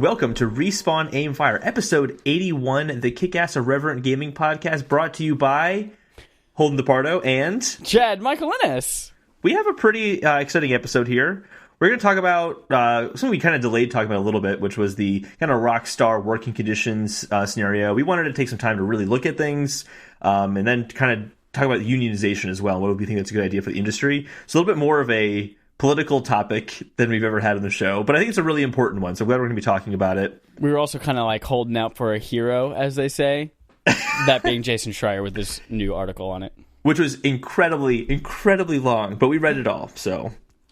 welcome to Respawn Aimfire, episode 81, the kick-ass irreverent gaming podcast brought to you by Holden DePardo and Chad Michaelinis. We have a pretty exciting episode here. We're going to talk about something we kind of delayed talking about a little bit, which was the kind of Rockstar working conditions scenario. We wanted to take some time to really look at things and then kind of talk about unionization as well. What do we think that's a good idea for the industry? So a little bit more of a political topic than we've ever had on the show, but I think it's a really important one, so I'm glad we're going to be talking about it. We were also kind of like holding out for a hero, as they say, that being Jason Schreier with this new article on it. Which was incredibly long, but we read it all, so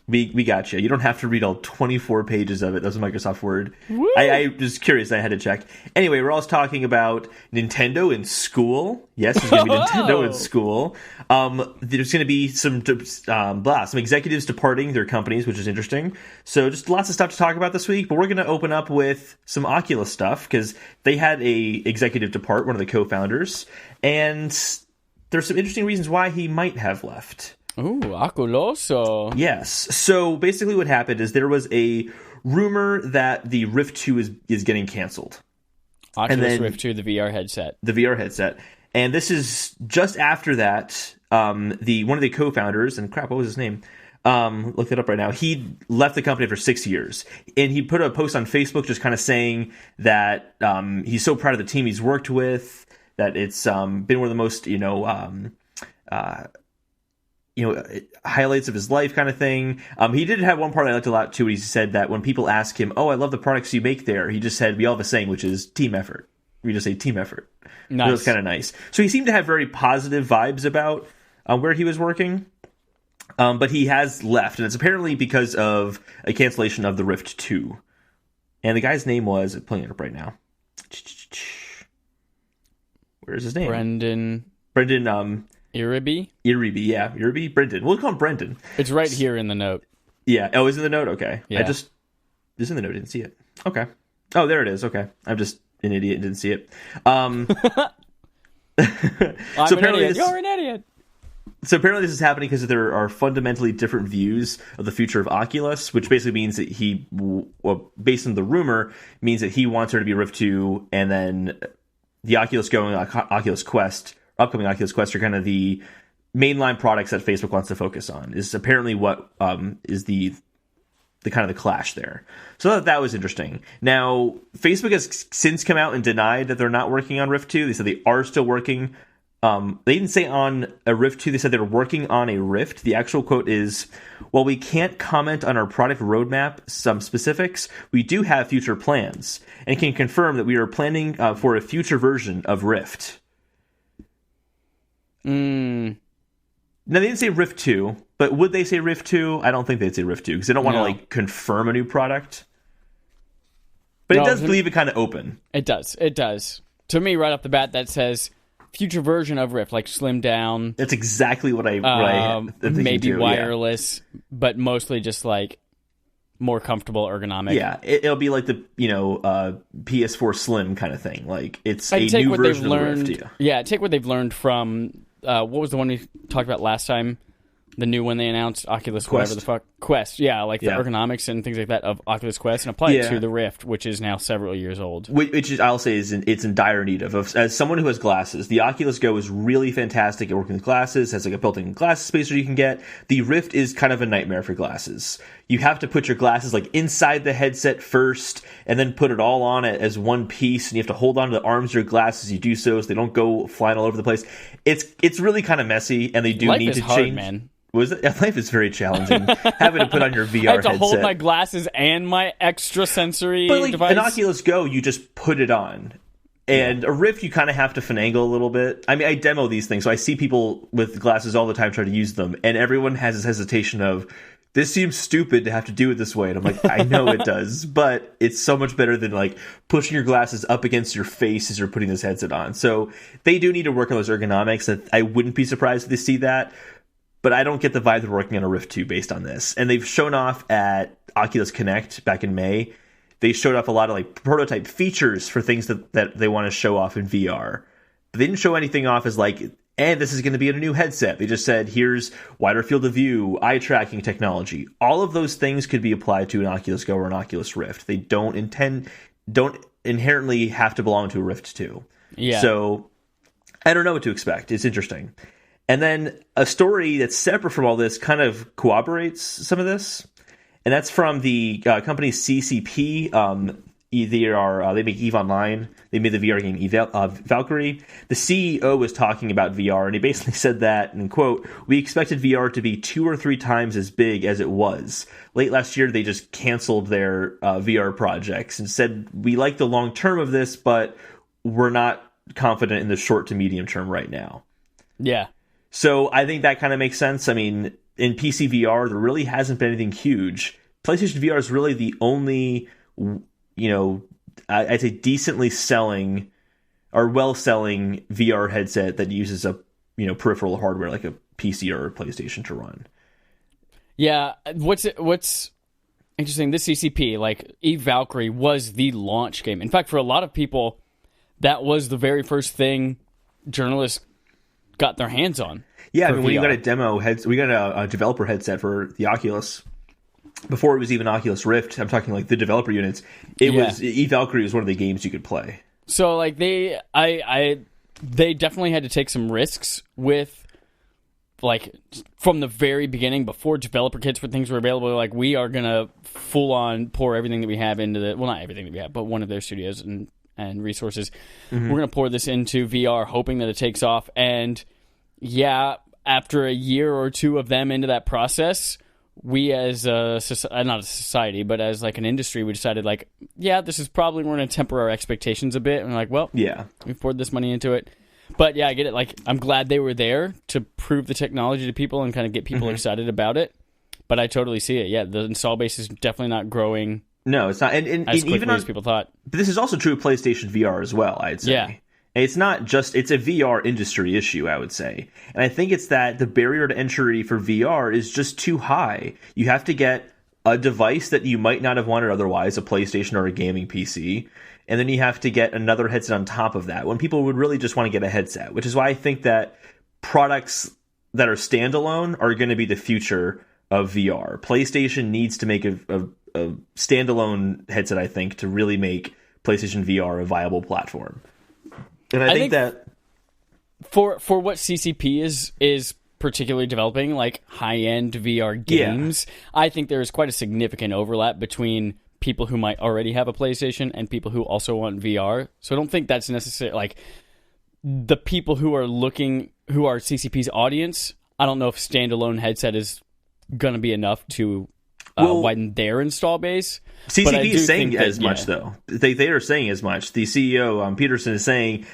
we got you. You don't have to read all 24 pages of it. That's a Microsoft Word. I was curious. I had to check. Anyway, we're also talking about Nintendo in school. Yes, there's going to be Nintendo in school. There's going to be some executives departing their companies, which is interesting. So just lots of stuff to talk about this week. But we're going to open up with some Oculus stuff because they had a executive depart, one of the co-founders, and there's some interesting reasons why he might have left. Ooh, Oculus. Yes. So basically what happened is there was a rumor that the Rift 2 is getting canceled. Oculus Rift 2, the VR headset. The VR headset. And this is just after that, one of the co-founders, and crap, what was his name? Look it up right now. He left the company for 6 years. And he put a post on Facebook just kind of saying that he's so proud of the team he's worked with, that it's been one of the most, highlights of his life kind of thing. He did have one part I liked a lot too. He said that when people ask him, "Oh, I love the products you make there," he just said, "We all have a saying, which is team effort." We just say team effort. Nice. It was kind of nice. So he seemed to have very positive vibes about where he was working. But he has left, and it's apparently because of a cancellation of the Rift 2. And the guy's name was, I'm pulling it up right now. Where's his name? Brendan. Eevee? Eevee, yeah. Eevee? Brendan. We'll call him Brendan. It's right here in the note. Yeah. Oh, it's in the note? Okay. Yeah. It's in the note. I didn't see it. Okay. Oh, there it is. Okay. I'm just an idiot and didn't see it. I'm an idiot. You're an idiot. So apparently this is happening because there are fundamentally different views of the future of Oculus, which basically means that based on the rumor, means that he wants her to be Rift 2, and then the Oculus Go and Oculus Quest, upcoming Oculus Quest, are kind of the mainline products that Facebook wants to focus on, is apparently what is the kind of the clash there. So that was interesting. Now, Facebook has since come out and denied that they're not working on Rift 2. They said they are still working. They didn't say on a Rift 2, they said they were working on a Rift. The actual quote is, "While we can't comment on our product roadmap, some specifics, we do have future plans and can confirm that we are planning for a future version of Rift." Now, they didn't say Rift 2, but would they say Rift 2? I don't think they'd say Rift 2 because they don't want to confirm a new product. But it does leave it kind of open. It does. To me, right off the bat, that says future version of Rift, like slimmed down. That's exactly what I maybe wireless, but mostly just like more comfortable ergonomic. Yeah, it'll be like the PS4 Slim kind of thing. Like it's a new version of the Rift. Yeah, take what they've learned from what was the one we talked about last time? The new one they announced, Oculus Quest. Whatever the fuck. Quest, yeah, like the ergonomics and things like that of Oculus Quest, and apply it to the Rift, which is now several years old. Which is, I'll say, it's in dire need of. As someone who has glasses, the Oculus Go is really fantastic at working with glasses, has like a built-in glass spacer you can get. The Rift is kind of a nightmare for glasses. You have to put your glasses like inside the headset first, and then put it all on it as one piece, and you have to hold on to the arms of your glasses as you do so they don't go flying all over the place. It's really kind of messy, and they do need to change. Man. Life is very challenging. Having to put on your VR headset. I have to hold my glasses and my extra sensory device. An Oculus Go, you just put it on. And a Rift, you kind of have to finagle a little bit. I mean, I demo these things, so I see people with glasses all the time try to use them, and everyone has this hesitation of, this seems stupid to have to do it this way. And I'm like, I know it does, but it's so much better than like pushing your glasses up against your face as you're putting this headset on. So they do need to work on those ergonomics. I wouldn't be surprised if they see that. But I don't get the vibe they're working on a Rift 2 based on this. And they've shown off at Oculus Connect back in May. They showed off a lot of like prototype features for things that they want to show off in VR. But they didn't show anything off as like, and this is going to be in a new headset. They just said, here's wider field of view, eye tracking technology. All of those things could be applied to an Oculus Go or an Oculus Rift. They don't intend don't inherently have to belong to a Rift 2. Yeah. So I don't know what to expect. It's interesting. And then a story that's separate from all this kind of corroborates some of this. And that's from the company CCP. They make EVE Online. They made the VR game Valkyrie. The CEO was talking about VR, and he basically said that, and quote, "We expected VR to be 2 or 3 times as big as it was. Late last year, they just canceled their VR projects and said, we like the long term of this, but we're not confident in the short to medium term right now." Yeah. So I think that kind of makes sense. I mean, in PC VR, there really hasn't been anything huge. PlayStation VR is really the only, I'd say decently selling or well-selling VR headset that uses a, peripheral hardware like a PC or a PlayStation to run. Yeah, what's interesting, this CCP, like Eve Valkyrie was the launch game. In fact, for a lot of people, that was the very first thing journalists got their hands on. Yeah, I mean, when you got we got a developer headset for the Oculus. Before it was even Oculus Rift, I'm talking like the developer units. Eve Valkyrie was one of the games you could play. So like they definitely had to take some risks with, like, from the very beginning, before developer kits for things were available. Like, we are gonna full on pour everything that we have into not everything that we have, but one of their studios and resources. Mm-hmm. We're gonna pour this into VR, hoping that it takes off. And yeah, after a year or two of them into that process, we as not a society, but as like an industry, we decided like, yeah, this is probably, we're going to temper our expectations a bit. And we're like, well, yeah, we poured this money into it. But yeah, I get it. Like, I'm glad they were there to prove the technology to people and kind of get people excited about it. But I totally see it. Yeah, the install base is definitely not growing. No, it's not. And as quickly as people thought. But this is also true of PlayStation VR as well, I'd say. Yeah. It's not just, it's a VR industry issue, I would say. And I think it's that the barrier to entry for VR is just too high. You have to get a device that you might not have wanted otherwise, a PlayStation or a gaming PC, and then you have to get another headset on top of that, when people would really just want to get a headset, which is why I think that products that are standalone are going to be the future of VR. PlayStation needs to make a standalone headset, I think, to really make PlayStation VR a viable platform. And I think that for what CCP is particularly developing, like high-end VR games, I think there is quite a significant overlap between people who might already have a PlayStation and people who also want VR. So I don't think that's necessary. Like, the people who are CCP's audience, I don't know if standalone headset is going to be enough to widen their install base. CCP is saying as much, though. They are saying as much. The CEO, Peterson, is saying,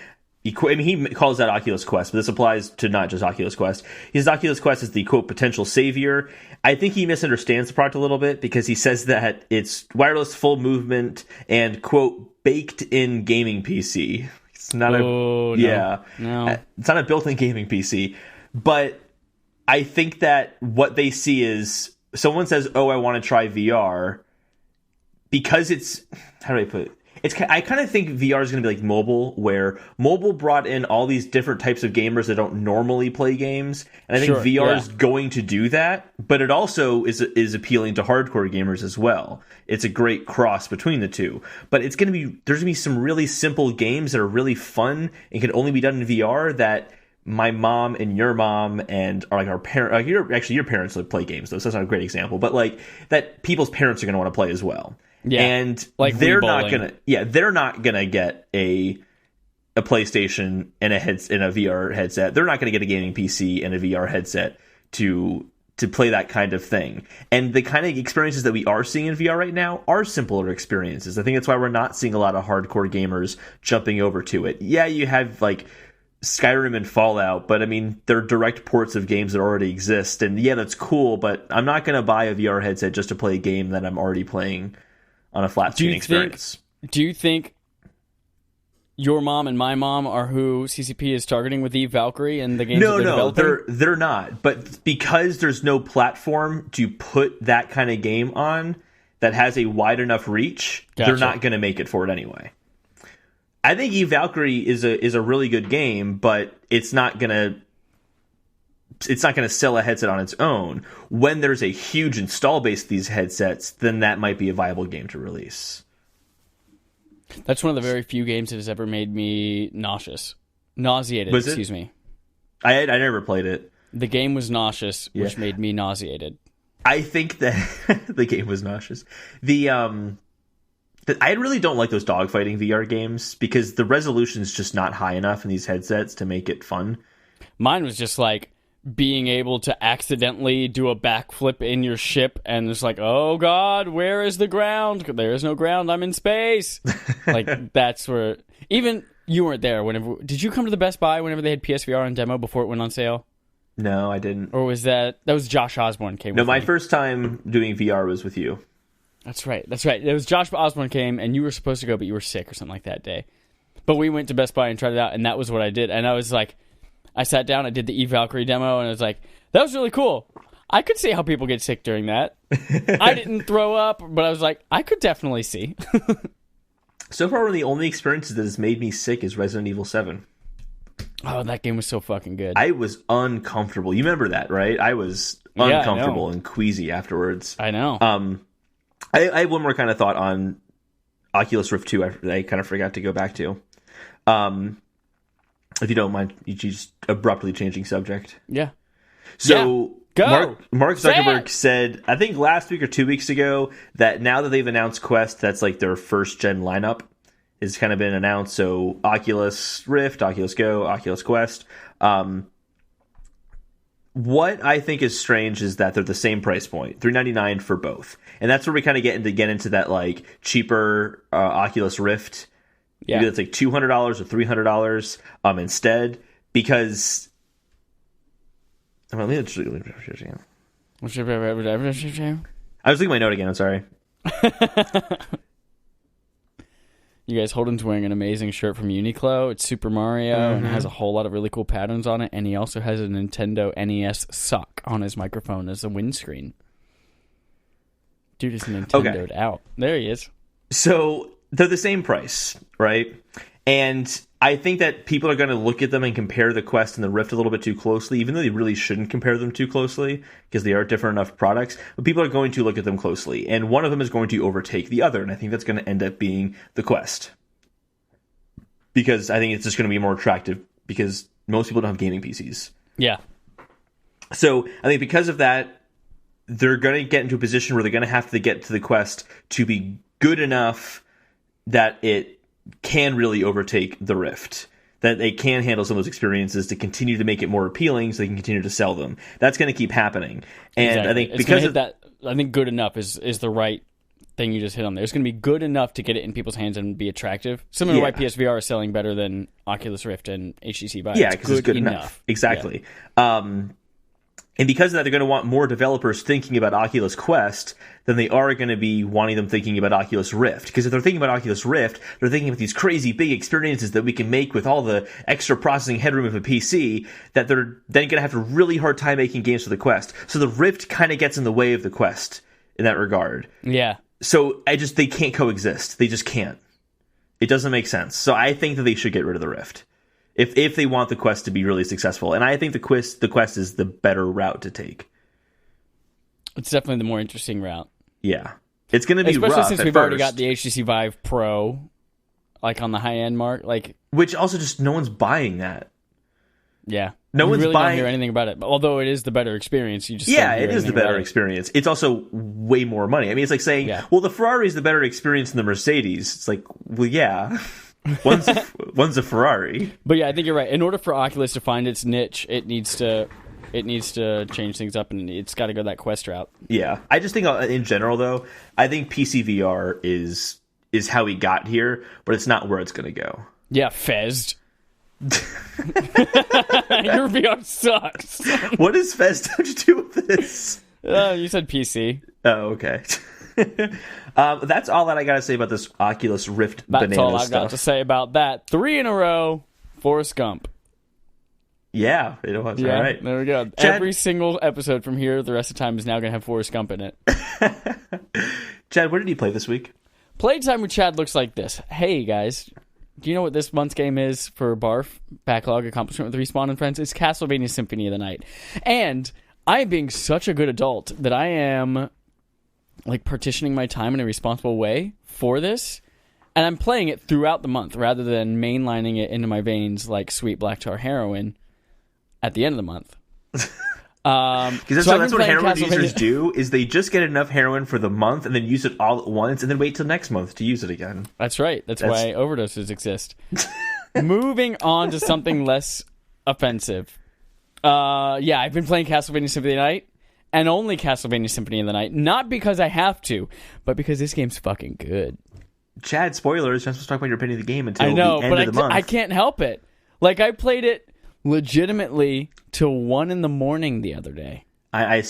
he calls that Oculus Quest, but this applies to not just Oculus Quest. His Oculus Quest is the, quote, potential savior. I think he misunderstands the product a little bit, because he says that it's wireless, full movement, and, quote, baked-in gaming PC. It's not no. It's not a built-in gaming PC. But I think that what they see is, someone says, oh, I want to try VR, because it's, how do I put it? I kind of think VR is going to be like mobile, where mobile brought in all these different types of gamers that don't normally play games. And I think VR is going to do that, but it also is appealing to hardcore gamers as well. It's a great cross between the two. But there's going to be some really simple games that are really fun and can only be done in VR that my mom and your mom and like our parents, your parents play games though, so that's not a great example, but like that people's parents are going to want to play as well. Yeah, and like they're not gonna get a PlayStation and a VR headset. They're not gonna get a gaming PC and a VR headset to play that kind of thing. And the kind of experiences that we are seeing in VR right now are simpler experiences. I think that's why we're not seeing a lot of hardcore gamers jumping over to it. Yeah, you have like Skyrim and Fallout, but I mean, they're direct ports of games that already exist. And yeah, that's cool, but I'm not gonna buy a VR headset just to play a game that I'm already playing on a flat screen experience. Do you think your mom and my mom are who CCP is targeting with Eve Valkyrie and the games that they're developing? They're not. But because there's no platform to put that kind of game on that has a wide enough reach, they're not going to make it for it anyway. I think Eve Valkyrie is a really good game, but it's not going to sell a headset on its own. When there's a huge install base of these headsets, then that might be a viable game to release. That's one of the very few games that has ever made me nauseated. Was it? Excuse me. I never played it. The game was nauseous, which made me nauseated. I think that the game was nauseous. I really don't like those dogfighting VR games because the resolution is just not high enough in these headsets to make it fun. Mine was just like being able to accidentally do a backflip in your ship and it's like, oh God, where is the ground? There is no ground. I'm in space. Like, that's where... Even you weren't there. Did you come to the Best Buy whenever they had PSVR on demo before it went on sale? No, I didn't. Or was that was Josh Osborne came with No, my me. first time doing VR was with you. That's right. It was Josh Osborne came, and you were supposed to go, but you were sick or something like that day. But we went to Best Buy and tried it out, and that was what I did. And I was like, I sat down, I did the Eve Valkyrie demo, and I was like, that was really cool. I could see how people get sick during that. I didn't throw up, but I was like, I could definitely see. So far, one of the only experiences that has made me sick is Resident Evil 7. Oh, that game was so fucking good. I was uncomfortable. You remember that, right? I was uncomfortable and queasy afterwards. I know. I have one more kind of thought on Oculus Rift 2 I kind of forgot to go back to. If you don't mind, you just abruptly changing subject. Yeah. So Go. Mark Zuckerberg said, I think last week or 2 weeks ago, that now that they've announced Quest, that's like their first gen lineup. It's kind of been announced. So Oculus Rift, Oculus Go, Oculus Quest. What I think is strange is that they're the same price point, $399 for both, and that's where we kind of get into that like cheaper Oculus Rift. Yeah, maybe that's like $200 or $300 instead, because I was looking at my note again. I'm sorry. You guys, Holden's wearing an amazing shirt from Uniqlo. It's Super Mario, and it has a whole lot of really cool patterns on it, and he also has a Nintendo NES sock on his microphone as a windscreen. Dude is Nintendo'd out. There he is. So, they're the same price, right? And I think that people are going to look at them and compare the Quest and the Rift a little bit too closely, even though they really shouldn't compare them too closely, because they are different enough products. But people are going to look at them closely, and one of them is going to overtake the other, and I think that's going to end up being the Quest. Because I think it's just going to be more attractive, because most people don't have gaming PCs. Yeah. So I think because of that, they're going to get into a position where they're going to have to get to the Quest to be good enough that it can really overtake the Rift, that they can handle some of those experiences to continue to make it more appealing so they can continue to sell them. That's going to keep happening. And exactly. I think it's because of that, I think good enough is the right thing you just hit on there. It's going to be good enough to get it in people's hands and be attractive. Similar to why PSVR is selling better than Oculus Rift and HTC Vive. Yeah, because it's good enough. Exactly. Yeah. And because of that, they're going to want more developers thinking about Oculus Quest than they are going to be wanting them thinking about Oculus Rift. Because if they're thinking about Oculus Rift, they're thinking about these crazy big experiences that we can make with all the extra processing headroom of a PC, that they're then going to have a really hard time making games for the Quest. So the Rift kind of gets in the way of the Quest in that regard. Yeah. So they can't coexist. They just can't. It doesn't make sense. So I think that they should get rid of the Rift. If they want the Quest to be really successful. And I think the Quest is the better route to take. It's definitely the more interesting route. Yeah. It's going to be especially rough since at we've first. already got the HTC Vive Pro, like on the high-end mark. Which also just no one's buying that. Yeah. No one's really buying... don't hear anything about it. Although it is the better experience. You just it is the better experience. It's also way more money. I mean, it's like saying, well, the Ferrari is the better experience than the Mercedes. It's like, well, yeah. One's a Ferrari. But yeah, I think you're right. In order for Oculus to find its niche, it needs to change things up, and it's got to go that Quest route. Yeah, I just think in general, though, I think PC VR is how we got here, but it's not where it's going to go. Yeah, Fez. Your VR sucks. What does Fez have to do with this? You said PC. Oh, okay. That's all that I got to say about this Oculus Rift banana stuff. That's all I've got to say about that. 3 in a row, Forrest Gump. Yeah, it was. Yeah, all right. There we go. Chad, every single episode from here, the rest of the time is now going to have Forrest Gump in it. Chad, what did you play this week? Playtime with Chad looks like this. Hey, guys. Do you know what this month's game is for Barf? Backlog Accomplishment with Respawn and Friends? It's Castlevania Symphony of the Night. And I am being such a good adult that I am... partitioning my time in a responsible way for this, And I'm playing it throughout the month rather than mainlining it into my veins like sweet black tar heroin at the end of the month. Because that's what heroin users do, is they just get enough heroin for the month and then use it all at once and then wait till next month to use it again. That's right. That's why overdoses exist. Moving on to something less offensive. I've been playing Castlevania Symphony of the Night, and only Castlevania Symphony of the Night. Not because I have to, but because this game's fucking good. Chad, spoilers, you're not supposed to talk about your opinion of the game until I know, the end of the month. I can't help it. Like, I played it legitimately till 1 a.m. the other day. I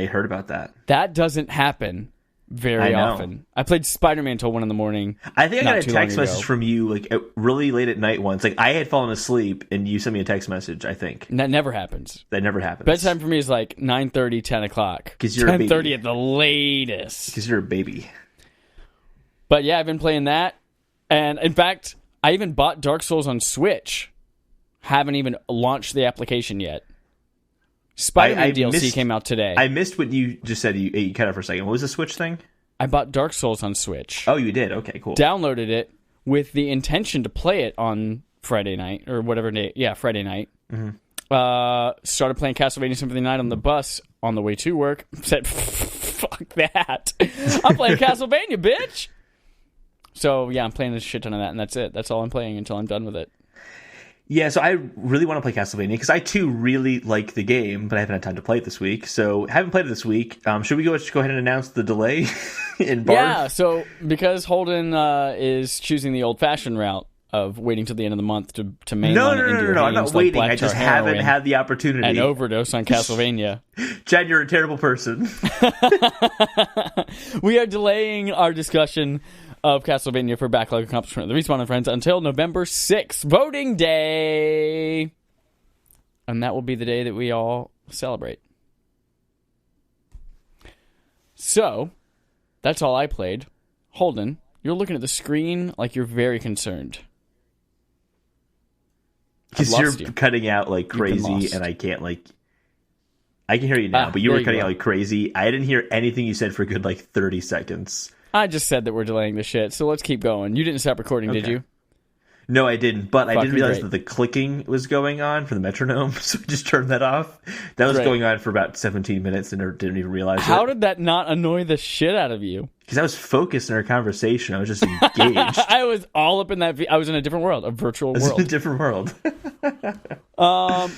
heard about that. That doesn't happen very often. I played Spider-Man till 1 a.m. I think I got a text message from you like really late at night once. Like, I had fallen asleep and you sent me a text message, I think. And that never happens. That never happens. Bedtime for me is like 9:30, 10 o'clock. Because you're 10:30 at the latest. Because you're a baby. But yeah, I've been playing that. And in fact, I even bought Dark Souls on Switch. Haven't even launched the application yet. Spider-Man DLC came out today. I missed what you just said. You cut out for a second. What was the Switch thing? I bought Dark Souls on Switch. Oh, you did? Okay, cool. Downloaded it with the intention to play it on Friday night, or whatever day. Yeah, Friday night. Mm-hmm. Started playing Castlevania Symphony of the Night on the bus on the way to work. Said, fuck that. I'm playing Castlevania, bitch! So, yeah, I'm playing a shit ton of that, and that's it. That's all I'm playing until I'm done with it. Yeah, so I really want to play Castlevania, because I, too, really like the game, but I haven't had time to play it this week. So, haven't played it this week. Should we go ahead and announce the delay in Bard? Yeah, so, because Holden is choosing the old-fashioned route of waiting till the end of the month to mainline No, I'm not waiting. Like I just haven't had the opportunity. An overdose on Castlevania. Chad, you're a terrible person. We are delaying our discussion of Castlevania for Backlog Accomplishment of the Respawn and Friends until November 6th, voting day. And that will be the day that we all celebrate. So, that's all I played. Holden, you're looking at the screen like you're very concerned. Because you're cutting out like crazy, and I can't I can hear you now, but you were cutting out like crazy. I didn't hear anything you said for a good 30 seconds. I just said that we're delaying the shit, so let's keep going. You didn't stop recording, did you? No, I didn't, but I didn't realize that the clicking was going on for the metronome, so I just turned that off. That was going on for about 17 minutes and I didn't even realize it. How did that not annoy the shit out of you? Because I was focused in our conversation. I was just engaged. I was all up in that. I was in a different world, a virtual world. In a different world.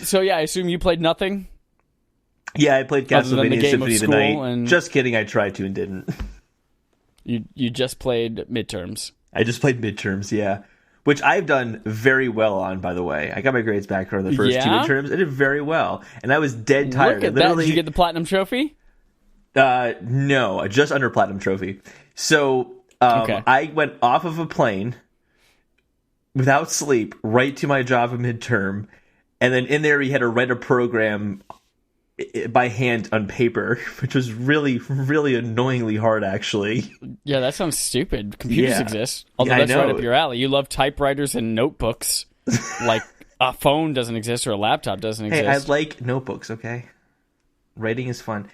So yeah, I assume you played nothing? Yeah, I played Castlevania Symphony of the Night. Just kidding, I tried to and didn't. You just played midterms. I just played midterms, yeah. Which I've done very well on, by the way. I got my grades back for the first two midterms. I did very well. And I was dead tired. Look at that. Did you get the platinum trophy? No, just under platinum trophy. So I went off of a plane without sleep right to my Java midterm. And then in there, we had to write a program by hand on paper, which was really, really annoyingly hard, actually. Yeah, that sounds stupid. Computers exist. Although that's right up your alley. You love typewriters and notebooks. Like a phone doesn't exist or a laptop doesn't exist. Hey, I like notebooks, okay? Writing is fun.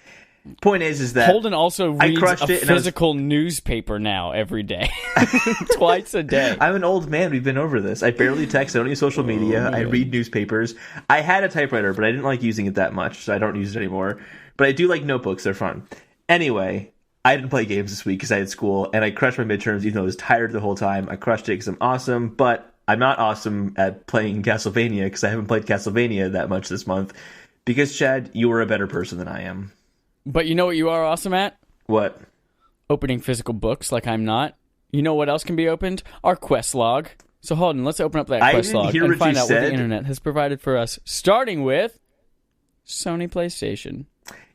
Point is that Holden also reads a physical newspaper now every day. Twice a day. I'm an old man. We've been over this. I barely text. I don't use social media. I read newspapers. I had a typewriter, but I didn't like using it that much, so I don't use it anymore. But I do like notebooks. They're fun. Anyway, I didn't play games this week because I had school, and I crushed my midterms even though I was tired the whole time. I crushed it because I'm awesome, but I'm not awesome at playing Castlevania because I haven't played Castlevania that much this month. Because, Chad, you are a better person than I am. But you know what you are awesome at? What? Opening physical books like I'm not. You know what else can be opened? Our quest log. So Holden, let's open up that quest log and find out what the internet has provided for us. Starting with Sony PlayStation.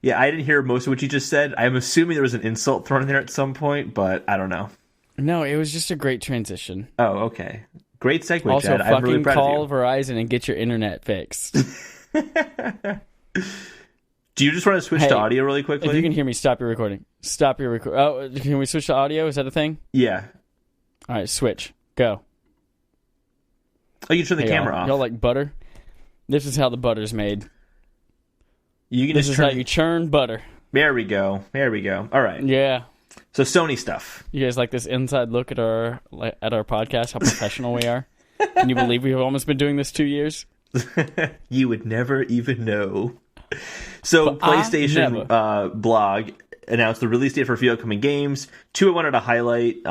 Yeah, I didn't hear most of what you just said. I'm assuming there was an insult thrown in there at some point, but I don't know. No, it was just a great transition. Oh, okay. Great segue, also, Chad. I'm really proud of you. Also, fucking call Verizon and get your internet fixed. Do you just want to switch to audio really quickly? If you can hear me, stop your recording. Stop your recording. Oh, can we switch to audio? Is that a thing? Yeah. All right, switch. Go. Oh, you turn the camera off. Y'all like butter? This is how the butter's made. This is how you churn butter. There we go. All right. Yeah. So Sony stuff. You guys like this inside look at our podcast? How professional we are. Can you believe we've almost been doing this 2 years? You would never even know. So But PlayStation blog announced the release date for a few upcoming games. Two I wanted to highlight.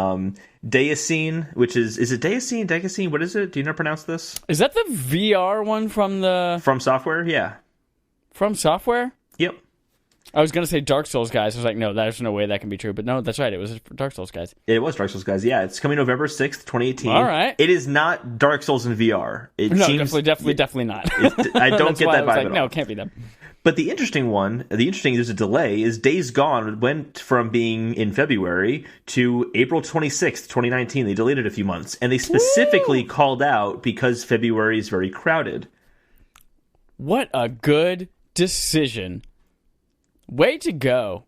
Daiscene, which is it Daiscene? Daiscene? What is it? Do you know how to pronounce this? Is that the VR one from Software? Yeah. From Software? Yep. I was going to say Dark Souls guys. I was like, no, there's no way that can be true. But no, that's right. It was Dark Souls guys. It was Dark Souls guys. Yeah, it's coming November 6th, 2018. All right. It is not Dark Souls in VR. Definitely not. I don't get that vibe at all. No, it can't be them. But there's a delay, is Days Gone went from being in February to April 26th, 2019. They delayed it a few months. And they specifically called out because February is very crowded. What a good decision. Way to go.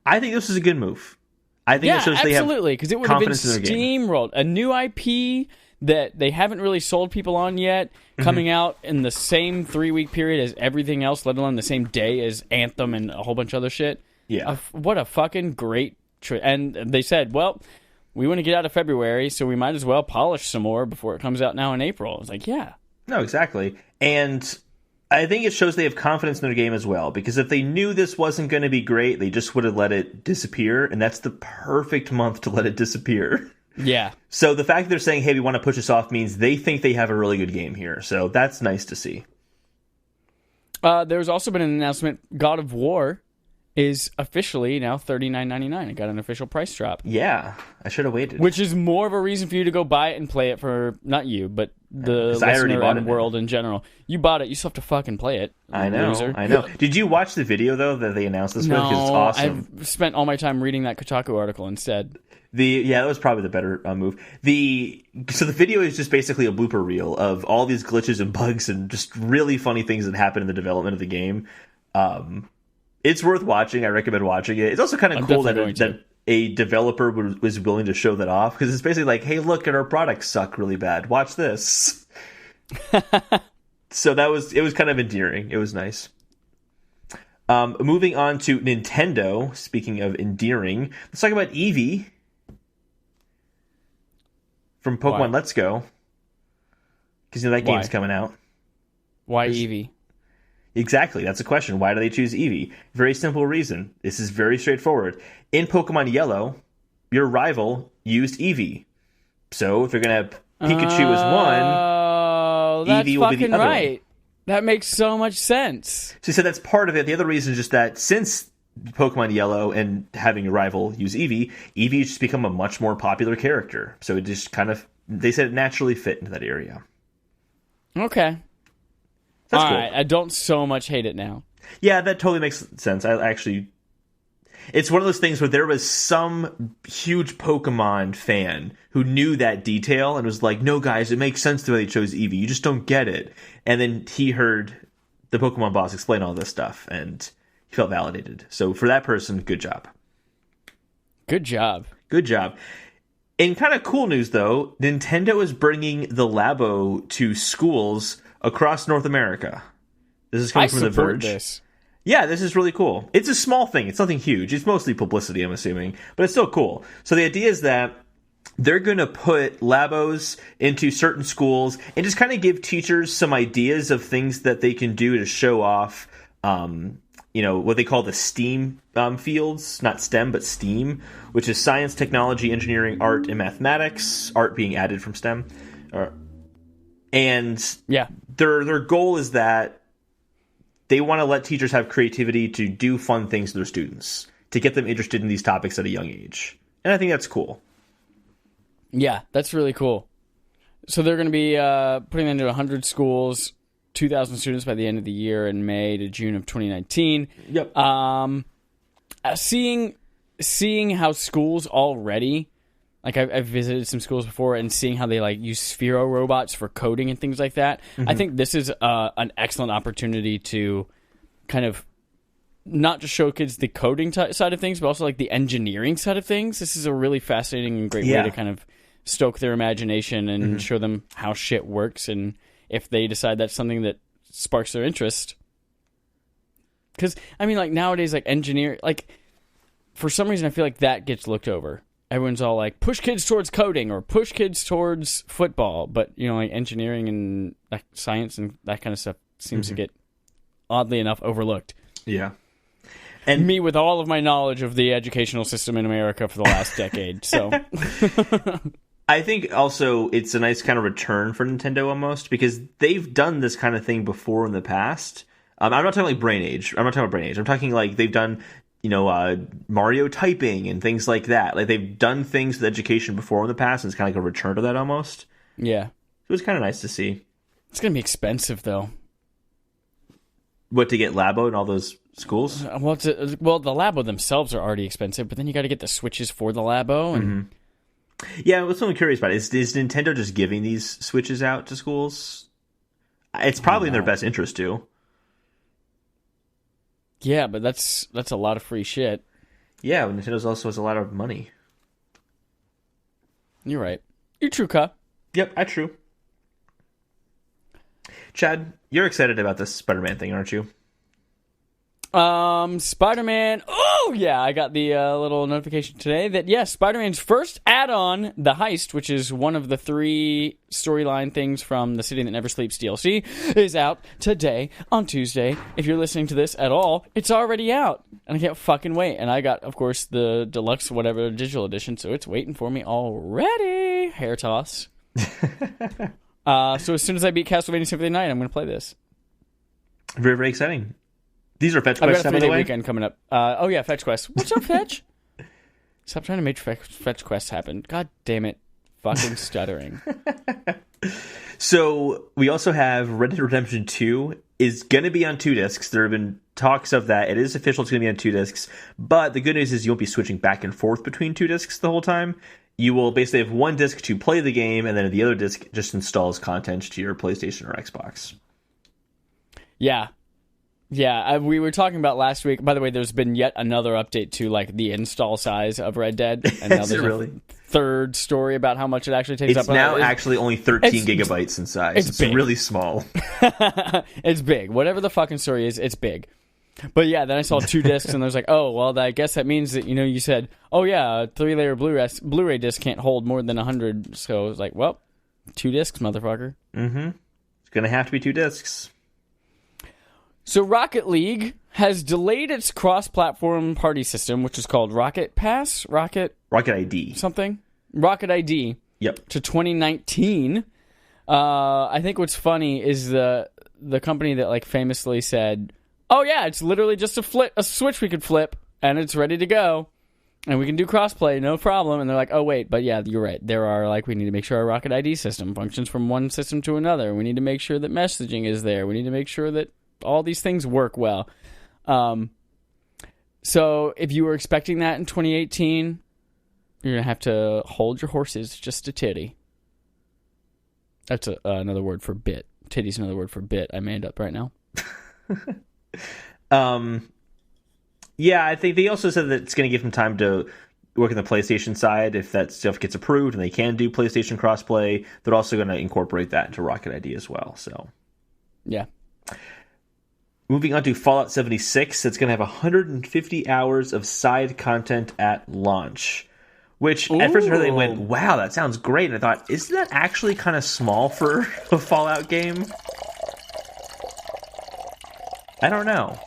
I think this is a good move. I think it shows they have absolutely, because it would have been confidence in their game. steamrolled. A new IP that they haven't really sold people on yet, coming out in the same 3-week period as everything else, let alone the same day as Anthem and a whole bunch of other shit. Yeah. What a fucking great... and they said, well, we want to get out of February, so we might as well polish some more before it comes out now in April. It's like, yeah. No, exactly. And I think it shows they have confidence in their game as well, because if they knew this wasn't going to be great, they just would have let it disappear, and that's the perfect month to let it disappear. Yeah. So the fact that they're saying, hey, we want to push this off means they think they have a really good game here. So that's nice to see. There's also been an announcement. God of War is officially now $39.99. It got an official price drop. Yeah, I should have waited. Which is more of a reason for you to go buy it and play it for, not you, but the listener and world in general. You bought it. You still have to fucking play it. I know. Loser. I know. Did you watch the video, though, that they announced this with? Because it's awesome. I've spent all my time reading that Kotaku article instead. That was probably the better move. So the video is just basically a blooper reel of all these glitches and bugs and just really funny things that happen in the development of the game. It's worth watching. I recommend watching it. It's also kind of cool that a developer was willing to show that off, because it's basically like, hey, look, at our products suck really bad. Watch this. So it was kind of endearing. It was nice. Moving on to Nintendo. Speaking of endearing, let's talk about Eevee from Pokemon Let's Go, because that game's coming out. Why Eevee? Exactly, that's a question. Why do they choose Eevee? Very simple reason. This is very straightforward. In Pokemon Yellow, your rival used Eevee. So if you're going to have Pikachu as one, Eevee will be the other one. That makes so much sense. So he said that's part of it. The other reason is just that since Pokemon Yellow and having a rival use Eevee has just become a much more popular character. So it just kind of, they said it naturally fit into that area. Okay. That's cool. Right. I don't so much hate it now. Yeah, that totally makes sense. It's one of those things where there was some huge Pokemon fan who knew that detail and was like, no, guys, it makes sense the way they chose Eevee. You just don't get it. And then he heard the Pokemon boss explain all this stuff, and he felt validated. So for that person, good job. Good job. Good job. In kind of cool news, though, Nintendo is bringing the Labo to schools across North America. This is coming from The Verge. This. Yeah, this is really cool. It's a small thing. It's nothing huge. It's mostly publicity, I'm assuming. But it's still cool. So the idea is that they're going to put Labos into certain schools and just kind of give teachers some ideas of things that they can do to show off, what they call the STEAM fields. Not STEM, but STEAM, which is science, technology, engineering, art, and mathematics. Art being added from STEM. And yeah, their goal is that they want to let teachers have creativity to do fun things to their students, to get them interested in these topics at a young age. And I think that's cool. Yeah, that's really cool. So they're going to be putting them into 100 schools, 2,000 students by the end of the year in May to June of 2019. Yep. Seeing how schools already... Like, I've visited some schools before and seeing how they, use Sphero robots for coding and things like that. Mm-hmm. I think this is an excellent opportunity to kind of not just show kids the coding side of things, but also, the engineering side of things. This is a really fascinating and great way to kind of stoke their imagination and show them how shit works, and if they decide that's something that sparks their interest. Because, nowadays, for some reason, I feel like that gets looked over. Everyone's all like, push kids towards coding or push kids towards football. But, like engineering and like, science and that kind of stuff seems to get, oddly enough, overlooked. Yeah. And me with all of my knowledge of the educational system in America for the last decade. So I think also it's a nice kind of return for Nintendo almost, because they've done this kind of thing before in the past. I'm not talking like Brain Age. I'm not talking about Brain Age. I'm talking like they've done... Mario typing and things like that. Like, they've done things with education before in the past, and it's kind of like a return to that almost. Yeah. It was kind of nice to see. It's going to be expensive, though. What, to get Labo in all those schools? Well, the Labo themselves are already expensive, but then you got to get the Switches for the Labo. And... Yeah, what's I'm curious about is Nintendo just giving these Switches out to schools? It's probably in their best interest, too. Yeah, but that's a lot of free shit. Yeah, but Nintendo also has a lot of money. You're right. You're true, Ka. Yep, I true. Chad, you're excited about this Spider-Man thing, aren't you? Spider-Man. Oh, yeah, I got the little notification today that, yes, Spider-Man's first add-on, The Heist, which is one of the 3 storyline things from the City That Never Sleeps DLC, is out today on Tuesday. If you're listening to this at all, it's already out. And I can't fucking wait. And I got, of course, the deluxe whatever digital edition, so it's waiting for me already. Hair toss. So as soon as I beat Castlevania Symphony Night, I'm going to play this. Very, very exciting. These are Fetch Quests, by the way? weekend coming up. Oh, yeah, Fetch Quest. What's up, Fetch? Stop trying to make Fetch Quests happen. God damn it. Fucking stuttering. So, we also have Red Dead Redemption 2 is going to be on 2 discs. There have been talks of that. It is official. It's going to be on 2 discs. But the good news is you won't be switching back and forth between 2 discs the whole time. You will basically have 1 disc to play the game, and then the other disc just installs content to your PlayStation or Xbox. Yeah. Yeah, we were talking about last week. By the way, there's been yet another update to like the install size of Red Dead, and now there's a third story about how much it actually takes up. It's now actually only 13 gigabytes in size. It's really small. It's big. Whatever the fucking story is, it's big. But yeah, then I saw 2 discs, and I was like, oh, well, I guess that means that you said, oh yeah, a 3-layer Blu-ray disc can't hold more than 100. So I was like, well, 2 discs, motherfucker. Mm-hmm. It's gonna have to be 2 discs. So Rocket League has delayed its cross-platform party system, which is called Rocket Pass? Rocket ID. Something? Rocket ID. Yep. To 2019. I think what's funny is the company that like famously said, oh yeah, it's literally just a switch we could flip, and it's ready to go. And we can do crossplay, no problem. And they're like, oh wait, but yeah, you're right. There are we need to make sure our Rocket ID system functions from one system to another. We need to make sure that messaging is there. We need to make sure that all these things work well. So if you were expecting that in 2018, you're going to have to hold your horses just a titty. That's another word for bit. Titty's another word for bit. I made up right now. Yeah, I think they also said that it's going to give them time to work on the PlayStation side. If that stuff gets approved and they can do PlayStation crossplay, they're also going to incorporate that into Rocket ID as well. So, yeah. Moving on to Fallout 76, it's going to have 150 hours of side content at launch. Which, at first I heard, they went, wow, that sounds great. And I thought, isn't that actually kind of small for a Fallout game? I don't know.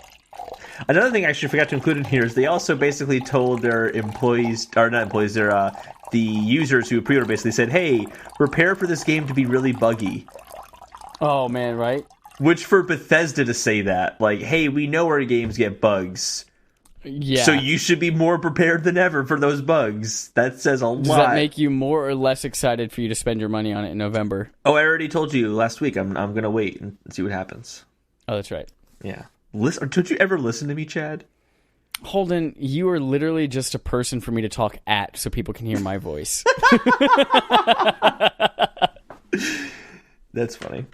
Another thing I actually forgot to include in here is they also basically told their employees, or not employees, the users who pre-ordered basically said, hey, prepare for this game to be really buggy. Oh, man, right? Which for Bethesda to say that, like, hey, we know our games get bugs. Yeah. So you should be more prepared than ever for those bugs. That says a lot. Does that make you more or less excited for you to spend your money on it in November? Oh, I already told you last week. I'm going to wait and see what happens. Oh, that's right. Yeah. Don't you ever listen to me, Chad? Holden, you are literally just a person for me to talk at so people can hear my voice. That's funny.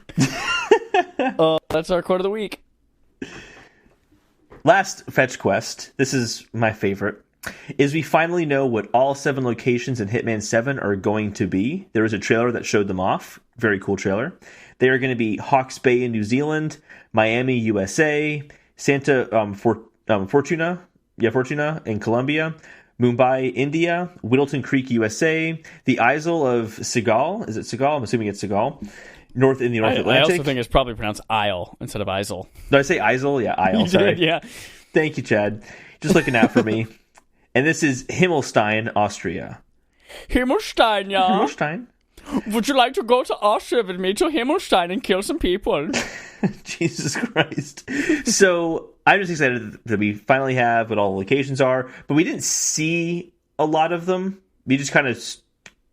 That's our quote of the week. Last fetch quest, this is my favorite, is we finally know what all 7 locations in Hitman 7 are going to be. There was a trailer that showed them off. Very cool trailer. They are going to be Hawke's Bay in New Zealand, Miami, USA, Santa Fortuna, Fortuna in Colombia, Mumbai, India, Whittleton Creek, USA, the Isle of Seagal. Is it Seagal? I'm assuming it's Seagal. North in the North Atlantic. I also think it's probably pronounced Isle instead of Isle. Did I say Isle? Yeah, Isle. Sorry. Yeah. Thank you, Chad. Just looking out for me. And this is Himmelstein, Austria. Himmelstein, yeah. Himmelstein. Would you like to go to Austria with me to Himmelstein and kill some people? Jesus Christ. So I'm just excited that we finally have what all the locations are, but we didn't see a lot of them. We just kind of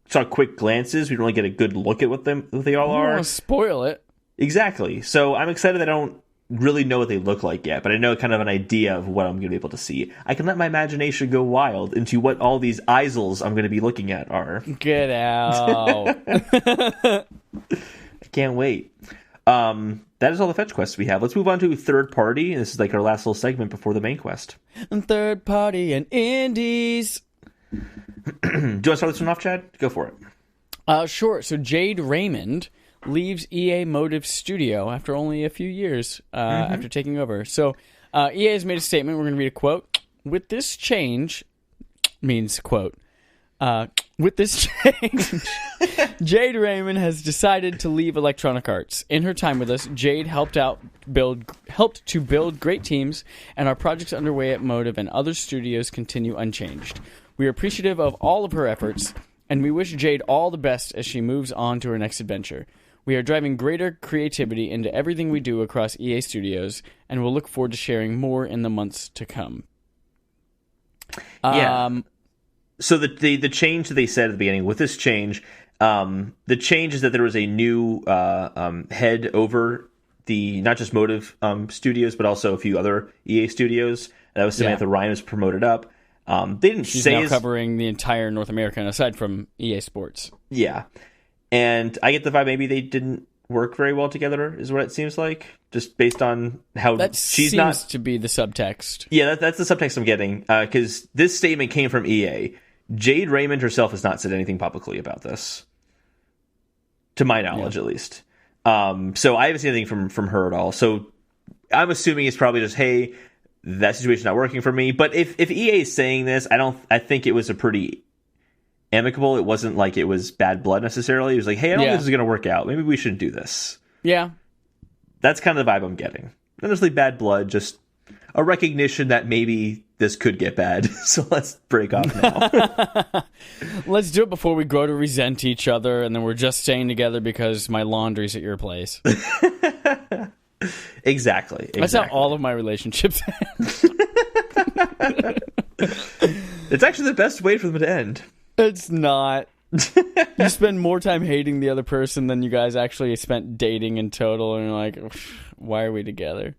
saw quick glances. We didn't really get a good look at what they all are. I don't want to spoil it. Exactly. So I'm excited that I don't really know what they look like yet, but I know kind of an idea of what I'm going to be able to see. I can let my imagination go wild into what all these isles I'm going to be looking at are. Get out. I can't wait. That is all the fetch quests we have. Let's move on to third party. This is like our last little segment before the main quest. And third party and indies. Do you want to start this one off, Chad? Go for it. Sure. So Jade Raymond leaves EA Motive Studio after only a few years after taking over. So EA has made a statement. We're going to read a quote. With this change, means quote. With this change, Jade Raymond has decided to leave Electronic Arts. In her time with us, Jade helped to build great teams, and our projects underway at Motive and other studios continue unchanged. We are appreciative of all of her efforts, and we wish Jade all the best as she moves on to her next adventure. We are driving greater creativity into everything we do across EA Studios, and we'll look forward to sharing more in the months to come. Yeah. So the change that they said at the beginning, with this change, the change is that there was a new head over the not just Motive Studios, but also a few other EA studios. That was Samantha Ryan was promoted up. They didn't She's say now covering the entire North America, aside from EA Sports. Yeah. And I get the vibe maybe they didn't work very well together, is what it seems like, just based on how that she's seems to be the subtext. Yeah, that's the subtext I'm getting, because this statement came from EA. Jade Raymond herself has not said anything publicly about this, to my knowledge, at least. So I haven't seen anything from her at all. So I'm assuming it's probably just, hey, that situation's not working for me. But if EA is saying this, I think it was a pretty amicable. It wasn't like it was bad blood necessarily. It was like, hey, I don't think this is going to work out. Maybe we shouldn't do this. Yeah. That's kind of the vibe I'm getting. Not necessarily bad blood, just a recognition that maybe this could get bad. So let's break off now. Let's do it before we grow to resent each other, and then we're just staying together because my laundry's at your place. Exactly. That's how all of my relationships end. It's actually the best way for them to end. It's not. You spend more time hating the other person than you guys actually spent dating in total, and you're like, why are we together?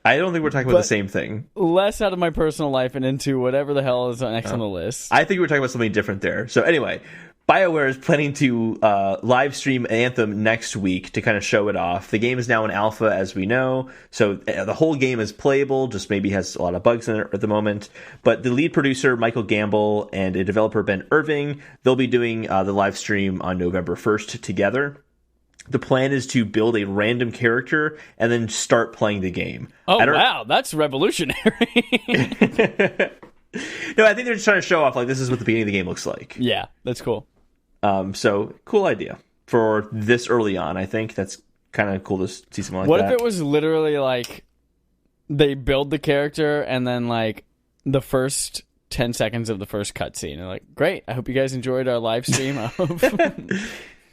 I don't think we're talking about the same thing. Less out of my personal life and into whatever the hell is next on the list. I think we're talking about something different there. So anyway, BioWare is planning to live stream Anthem next week to kind of show it off. The game is now in alpha, as we know. So the whole game is playable, just maybe has a lot of bugs in it at the moment. But the lead producer, Michael Gamble, and a developer, Ben Irving, they'll be doing the live stream on November 1st together. The plan is to build a random character and then start playing the game. Oh, wow. That's revolutionary. No, I think they're just trying to show off, like, this is what the beginning of the game looks like. Yeah, that's cool. So, cool idea. For this early on, I think that's kind of cool to see something like that. What if it was literally, like, they build the character and then, like, the first 10 seconds of the first cutscene? They're like, great, I hope you guys enjoyed our live stream. I hope...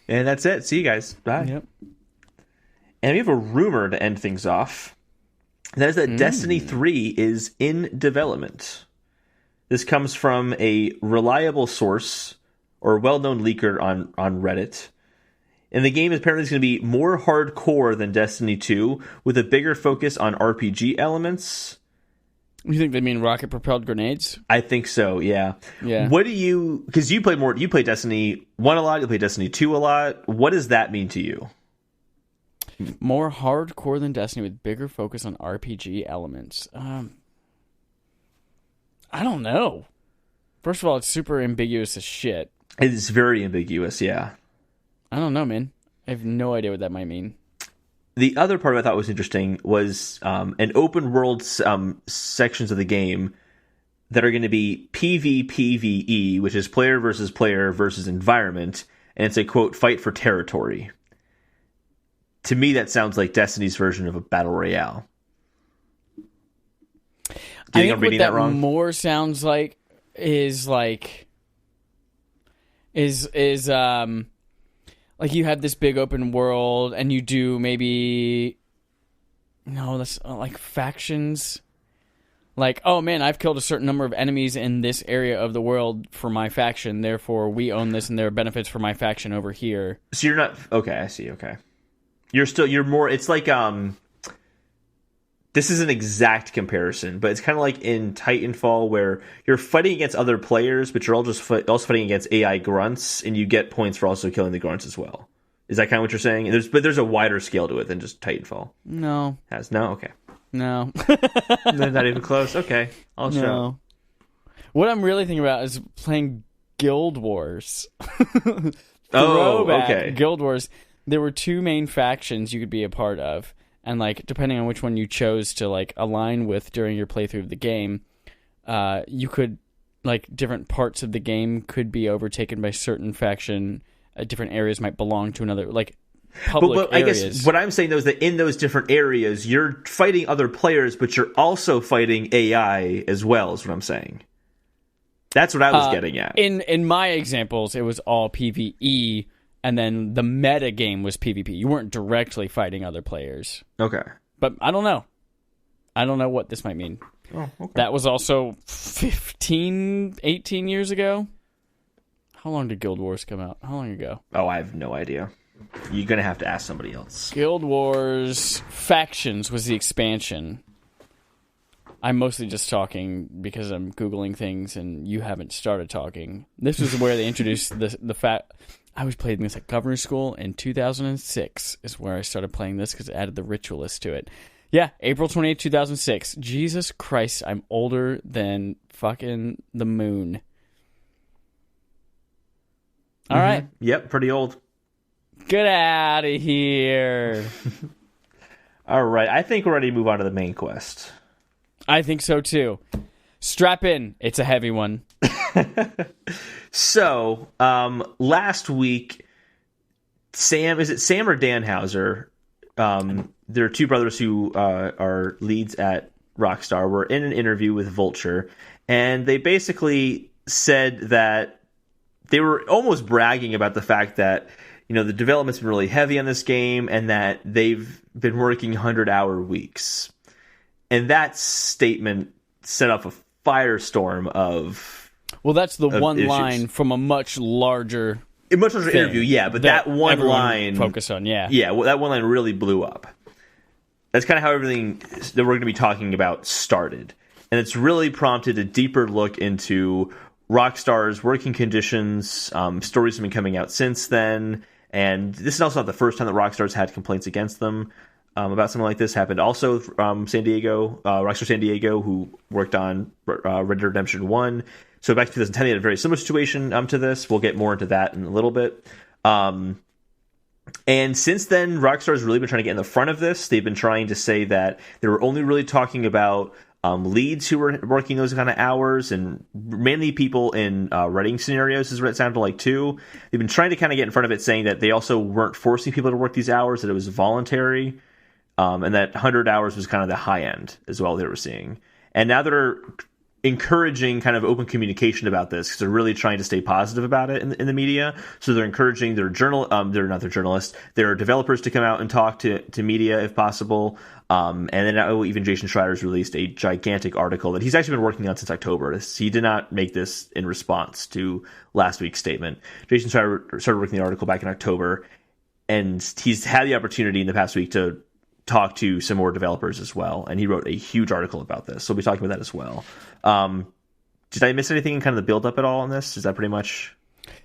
And that's it. See you guys. Bye. Yep. And we have a rumor to end things off. That is that Destiny 3 is in development. This comes from a reliable source or well-known leaker on Reddit. And the game apparently is going to be more hardcore than Destiny 2 with a bigger focus on RPG elements. You think they mean rocket-propelled grenades? I think so, yeah. Yeah. What do you... Because you play Destiny 1 a lot, you play Destiny 2 a lot. What does that mean to you? More hardcore than Destiny with bigger focus on RPG elements. I don't know. First of all, it's super ambiguous as shit. It's very ambiguous, yeah. I don't know, man. I have no idea what that might mean. The other part I thought was interesting was an open world sections of the game that are going to be PvPvE, which is player versus environment, and it's a, quote, fight for territory. To me, that sounds like Destiny's version of a battle royale. Do you think I'm reading that wrong? More sounds like is like you have this big open world and you do maybe that's like factions. Like, oh man, I've killed a certain number of enemies in this area of the world for my faction, therefore we own this and there are benefits for my faction over here. So you're not okay, I see, okay. You're more, it's like this is an exact comparison, but it's kind of like in Titanfall where you're fighting against other players, but you're all just also fighting against AI grunts, and you get points for also killing the grunts as well. Is that kind of what you're saying? There's a wider scale to it than just Titanfall. No. No? Okay. No. Not even close? Okay. I'll show. What I'm really thinking about is playing Guild Wars. Oh, okay. Guild Wars. There were two main factions you could be a part of. And, like, depending on which one you chose to, like, align with during your playthrough of the game, you could, like, different parts of the game could be overtaken by certain faction. Different areas might belong to another, like, public but I areas. guess what I'm saying, though, is that in those different areas, you're fighting other players, but you're also fighting AI as well, is what I'm saying. That's what I was getting at. In my examples, it was all PvE, and then the meta game was PvP. You weren't directly fighting other players. Okay. But I don't know. I don't know what this might mean. Oh, okay. That was also 18 years ago. How long did Guild Wars come out? How long ago? Oh, I have no idea. You're going to have to ask somebody else. Guild Wars Factions was the expansion. I'm mostly just talking because I'm Googling things and you haven't started talking. This was where they introduced the fact... I was playing this at Governor's School in 2006 is where I started playing this because it added the ritualist to it. Yeah, April 28, 2006. Jesus Christ, I'm older than fucking the moon. All right. Yep, pretty old. Get out of here. All right, I think we're ready to move on to the main quest. I think so too. Strap in. It's a heavy one. So, last week, Sam or Dan Houser? There are two brothers who are leads at Rockstar. Were in an interview with Vulture, and they basically said that they were almost bragging about the fact that, you know, the development's been really heavy on this game and that they've been working 100-hour weeks. And that statement set off a firestorm of... Well, that's the one issues. Line from a much larger... A much larger interview, yeah. But that one line... focus on, yeah. Yeah, well, that one line really blew up. That's kind of how everything that we're going to be talking about started. And it's really prompted a deeper look into Rockstar's working conditions. Stories have been coming out since then. And this is also not the first time that Rockstar's had complaints against them. About something like this happened also San Diego, Rockstar San Diego, who worked on Red Dead Redemption 1. So back to 2010, they had a very similar situation to this. We'll get more into that in a little bit. And since then, Rockstar's really been trying to get in the front of this. They've been trying to say that they were only really talking about leads who were working those kind of hours, and mainly people in writing scenarios is what it sounded like too. They've been trying to kind of get in front of it, saying that they also weren't forcing people to work these hours, that it was voluntary. And that 100 hours was kind of the high end as well they were seeing. And now they're encouraging kind of open communication about this because they're really trying to stay positive about it in the media. So they're encouraging their their developers to come out and talk to media if possible. And then now even Jason Schreier's released a gigantic article that he's actually been working on since October. He did not make this in response to last week's statement. Jason Schreier started working the article back in October, and he's had the opportunity in the past week to talk to some more developers as well, and he wrote a huge article about this, so we'll be talking about that as well. Did I miss anything in kind of the build-up at all on this? Is that pretty much...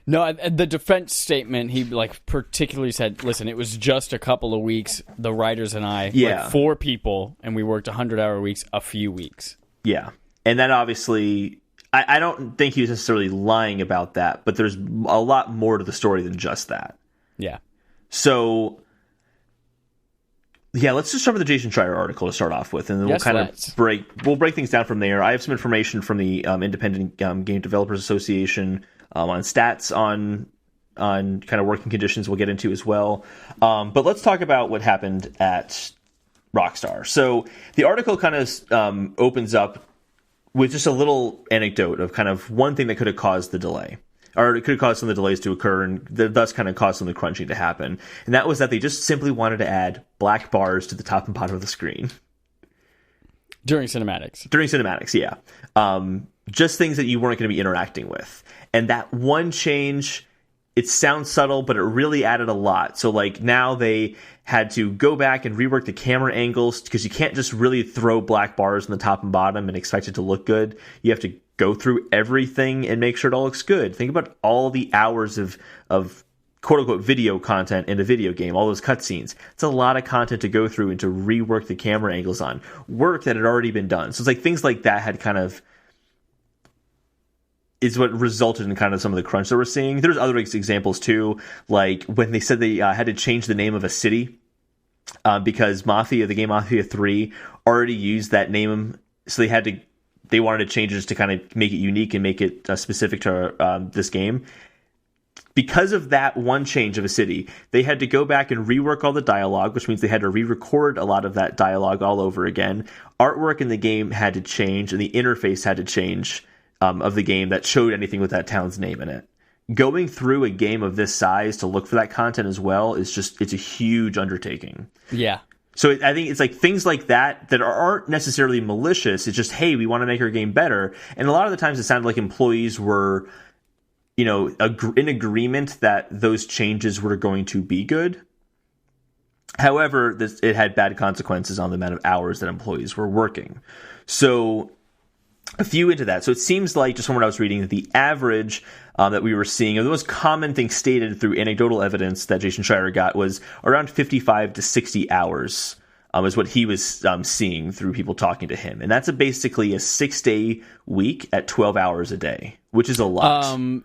No, the defense statement, he particularly said, listen, it was just a couple of weeks, the writers and I, 4 people, and we worked 100-hour weeks a few weeks. Yeah, and that obviously... I don't think he was necessarily lying about that, but there's a lot more to the story than just that. Yeah. So... Yeah, let's just start with the Jason Schreier article to start off with, and then we'll kind of break things down from there. I have some information from the Independent Game Developers Association on stats on kind of working conditions we'll get into as well. But let's talk about what happened at Rockstar. So the article kind of opens up with just a little anecdote of kind of one thing that could have caused the delay. Or it could have caused some of the delays to occur and thus kind of caused some of the crunching to happen. And that was that they just simply wanted to add black bars to the top and bottom of the screen. During cinematics. During cinematics, yeah. Just things that you weren't going to be interacting with. And that one change, it sounds subtle, but it really added a lot. So like now they had to go back and rework the camera angles because you can't just really throw black bars on the top and bottom and expect it to look good. You have to go through everything and make sure it all looks good. Think about all the hours of quote unquote video content in a video game, all those cutscenes. It's a lot of content to go through and to rework the camera angles on work that had already been done. So it's like things like that had kind of is what resulted in kind of some of the crunch that we're seeing. There's other examples too, like when they said they had to change the name of a city because the game Mafia 3 already used that name, so they wanted to change it just to kind of make it unique and make it specific to this game. Because of that one change of a city, they had to go back and rework all the dialogue, which means they had to re-record a lot of that dialogue all over again. Artwork in the game had to change, and the interface had to change of the game that showed anything with that town's name in it. Going through a game of this size to look for that content as well it's a huge undertaking. Yeah. So I think it's like things like that aren't necessarily malicious. It's just, hey, we want to make our game better. And a lot of the times it sounded like employees were, in agreement that those changes were going to be good. However, it had bad consequences on the amount of hours that employees were working. So a few into that. So it seems like, just from what I was reading, that the average that we were seeing, or the most common thing stated through anecdotal evidence that Jason Schreier got, was around 55 to 60 hours is what he was seeing through people talking to him. And that's basically a 6-day week at 12 hours a day, which is a lot.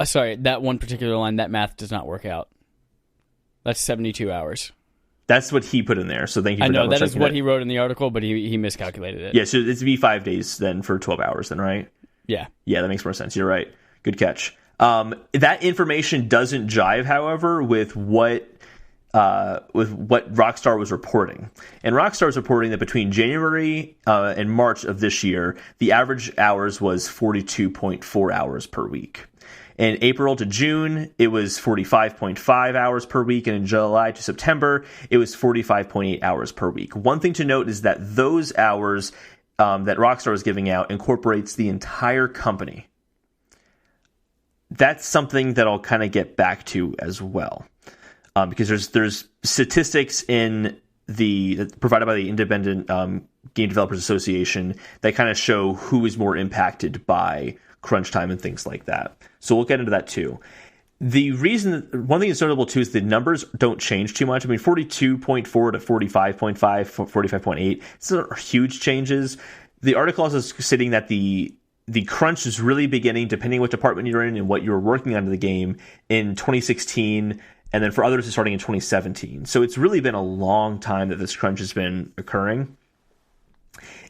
Sorry, that one particular line, that math does not work out. That's 72 hours. That's what he put in there. So thank you for I know, that is what it. he wrote in the article, but he miscalculated it. Yeah, so it's be 5 days then for 12 hours then, right? Yeah. Yeah, that makes more sense. You're right. Good catch. That information doesn't jive, however, with what Rockstar was reporting. And Rockstar was reporting that between January and March of this year, the average hours was 42.4 hours per week. In April to June, it was 45.5 hours per week, and in July to September, it was 45.8 hours per week. One thing to note is that those hours that Rockstar is giving out incorporates the entire company. That's something that I'll kind of get back to as well, because there's statistics in provided by the Independent Game Developers Association that kind of show who is more impacted by crunch time and things like that. So we'll get into that too. One thing that's notable too is the numbers don't change too much. I mean, 42.4 to 45.5, 45.8, these are huge changes. The article also is stating that the crunch is really beginning, depending what department you're in and what you're working on in the game, in 2016, and then for others it's starting in 2017. So it's really been a long time that this crunch has been occurring.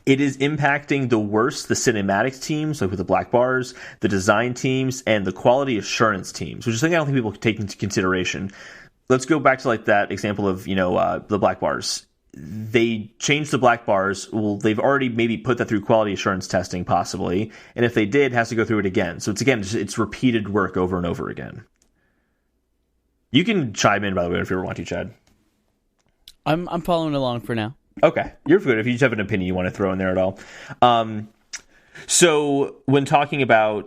It is impacting the worst the cinematics teams, like with the black bars, the design teams, and the quality assurance teams, which is something I don't think people take into consideration. Let's go back to like that example of the black bars. They changed the black bars. Well, they've already maybe put that through quality assurance testing, possibly, and if they did, it has to go through it again. So it's repeated work over and over again. You can chime in, by the way, if you ever want to, Chad. I'm following along for now. Okay, you're good. If you just have an opinion you want to throw in there at all. So when talking about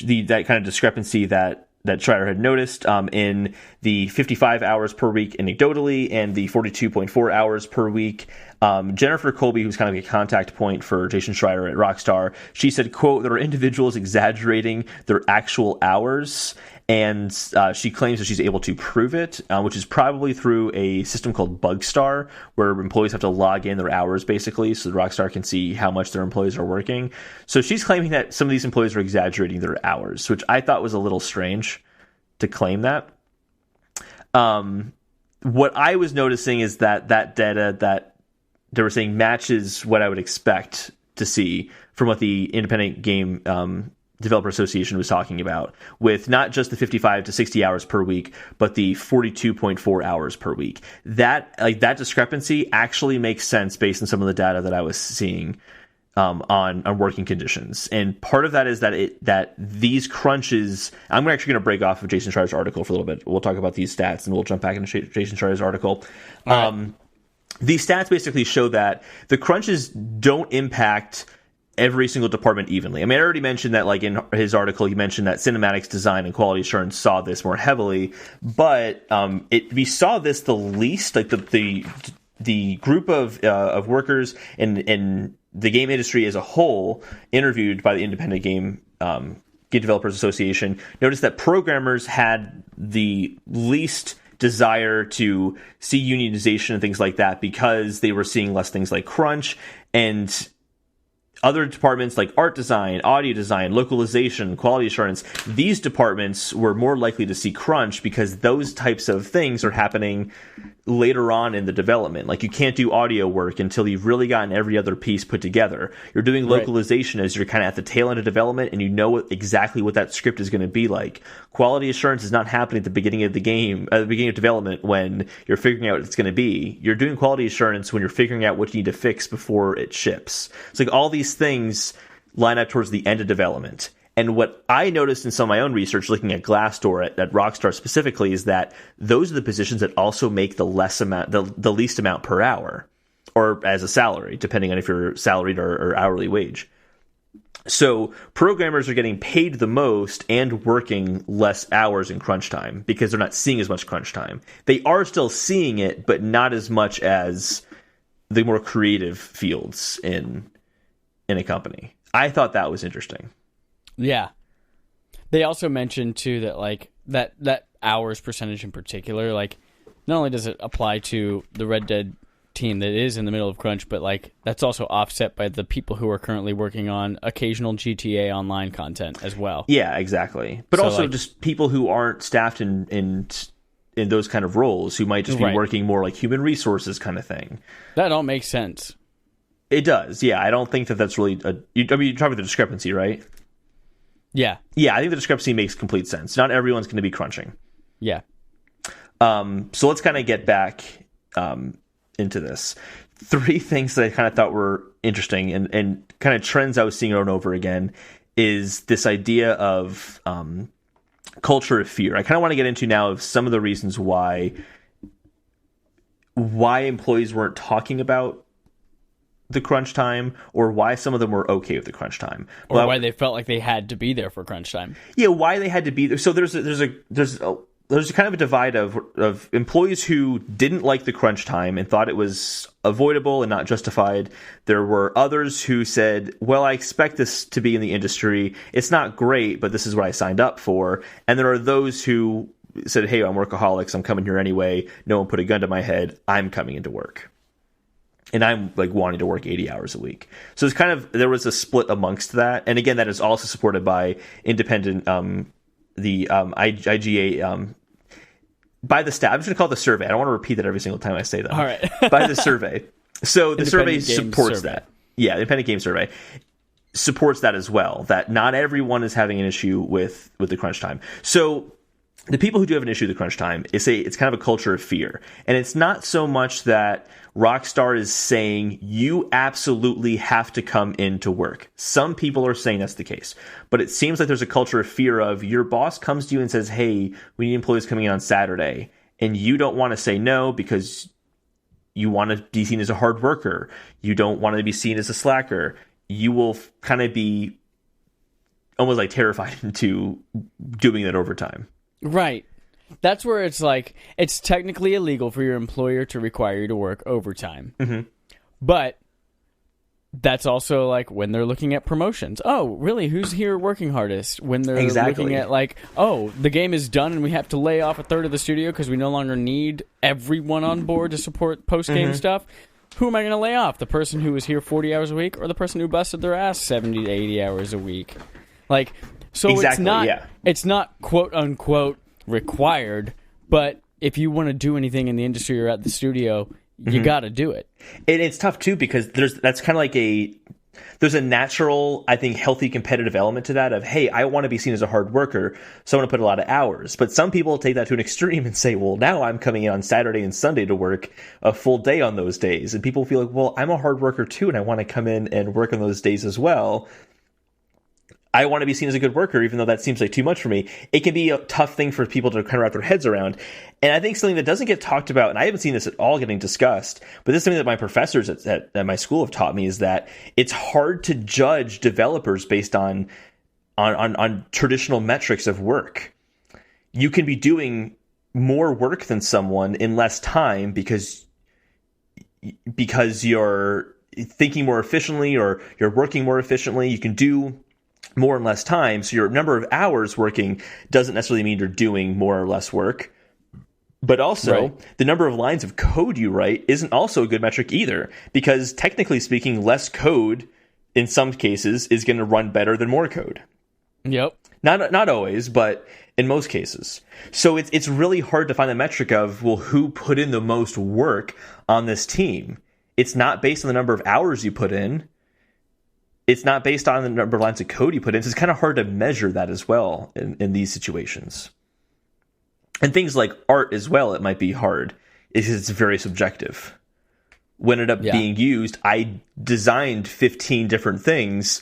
that kind of discrepancy that Schreier had noticed in the 55 hours per week anecdotally and the 42.4 hours per week, Jennifer Colby, who's kind of a contact point for Jason Schreier at Rockstar, she said, quote, there are individuals exaggerating their actual hours, and she claims that she's able to prove it, which is probably through a system called Bugstar, where employees have to log in their hours, basically, so Rockstar can see how much their employees are working. So she's claiming that some of these employees are exaggerating their hours, which I thought was a little strange to claim that. what I was noticing is that data that they were saying matches what I would expect to see from what the Independent Game Developer Association was talking about, with not just the 55 to 60 hours per week, but the 42.4 hours per week. That discrepancy actually makes sense based on some of the data that I was seeing on working conditions. And part of that is that these crunches, I'm actually going to break off of Jason Schreier's article for a little bit. We'll talk about these stats and we'll jump back into Jason Schreier's article. These stats basically show that the crunches don't impact every single department evenly. I mean, I already mentioned that, like, in his article, he mentioned that cinematics design and quality assurance saw this more heavily, but we saw this the least, like the group of workers in the game industry as a whole, interviewed by the Independent Game Developers Association, noticed that programmers had the least desire to see unionization and things like that because they were seeing less things like crunch, and other departments like art design, audio design, localization, quality assurance, these departments were more likely to see crunch because those types of things are happening later on in the development. Like, you can't do audio work until you've really gotten every other piece put together. You're doing localization as you're kind of at the tail end of development and you know exactly what that script is going to be like. Quality assurance is not happening at the beginning of the game, at the beginning of development when you're figuring out what it's going to be. You're doing quality assurance when you're figuring out what you need to fix before it ships. It's like all these things line up towards the end of development. And what I noticed in some of my own research, looking at Glassdoor at Rockstar specifically, is that those are the positions that also make the least amount per hour, or as a salary, depending on if you're salaried or hourly wage. So programmers are getting paid the most and working less hours in crunch time because they're not seeing as much crunch time. They are still seeing it, but not as much as the more creative fields in a company. I thought that was interesting. Yeah. They also mentioned too that, like, that hours percentage in particular, like, not only does it apply to the Red Dead team that is in the middle of crunch, but, like, that's also offset by the people who are currently working on occasional GTA Online content as well. Yeah, exactly. But so, also, like, just people who aren't staffed in those kind of roles, who might just be working more like human resources kind of thing. That all makes sense. It does, yeah. I don't think that's really you're talking about the discrepancy, right? Yeah. Yeah, I think the discrepancy makes complete sense. Not everyone's going to be crunching. Yeah. So let's kind of get back into this. 3 things that I kind of thought were interesting and kind of trends I was seeing over and over again is this idea of culture of fear. I kind of want to get into now of some of the reasons why employees weren't talking about the crunch time, or why some of them were okay with the crunch time, or why they felt like they had to be there for crunch time. Yeah, why they had to be there. So there's a kind of a divide of employees who didn't like the crunch time and thought it was avoidable and not justified. There were others who said, well, I expect this to be in the industry. It's not great, but this is what I signed up for. And there are those who said, hey, I'm workaholics. I'm coming here anyway. No one put a gun to my head. I'm coming into work. And I'm, like, wanting to work 80 hours a week. So it's kind of, there was a split amongst that. And again, that is also supported by independent, IGA, by the staff. I'm just going to call it the survey. I don't want to repeat that every single time I say that. All right. By the survey. So the survey supports that. Yeah, the Independent Game Survey supports that as well, that not everyone is having an issue with the crunch time. So the people who do have an issue with the crunch time, it's kind of a culture of fear. And it's not so much that Rockstar is saying you absolutely have to come into work. Some people are saying that's the case. But it seems like there's a culture of fear of your boss comes to you and says, hey, we need employees coming in on Saturday. And you don't want to say no because you want to be seen as a hard worker. You don't want to be seen as a slacker. You will kind of be almost like terrified into doing that overtime. Right. That's where it's like, it's technically illegal for your employer to require you to work overtime. Mm-hmm. But that's also like when they're looking at promotions. Oh, really? Who's here working hardest? When they're looking at like, oh, the game is done and we have to lay off a third of the studio because we no longer need everyone on board to support post-game stuff. Who am I going to lay off? The person who was here 40 hours a week or the person who busted their ass 70 to 80 hours a week? Like, so it's not quote unquote required, but if you want to do anything in the industry or at the studio, you got to do it. And it's tough too, because that's kind of like there's a natural, I think, healthy competitive element to that of, hey, I want to be seen as a hard worker, so I want to put a lot of hours. But some people take that to an extreme and say, well, now I'm coming in on Saturday and Sunday to work a full day on those days. And people feel like, well, I'm a hard worker too, and I want to come in and work on those days as well. I want to be seen as a good worker, even though that seems like too much for me. It can be a tough thing for people to kind of wrap their heads around. And I think something that doesn't get talked about, and I haven't seen this at all getting discussed, but this is something that my professors at my school have taught me, is that it's hard to judge developers based on traditional metrics of work. You can be doing more work than someone in less time because you're thinking more efficiently or you're working more efficiently. You can do more in less time, so your number of hours working doesn't necessarily mean you're doing more or less work. But also, the number of lines of code you write isn't also a good metric either, because technically speaking, less code in some cases is going to run better than more code. Yep. Not always, but in most cases. So it's really hard to find the metric of, well, who put in the most work on this team? It's not based on the number of hours you put in. It's not based on the number of lines of code you put in. So it's kind of hard to measure that as well in these situations. And things like art as well, it might be hard. It's very subjective. When it ended up being used, I designed 15 different things,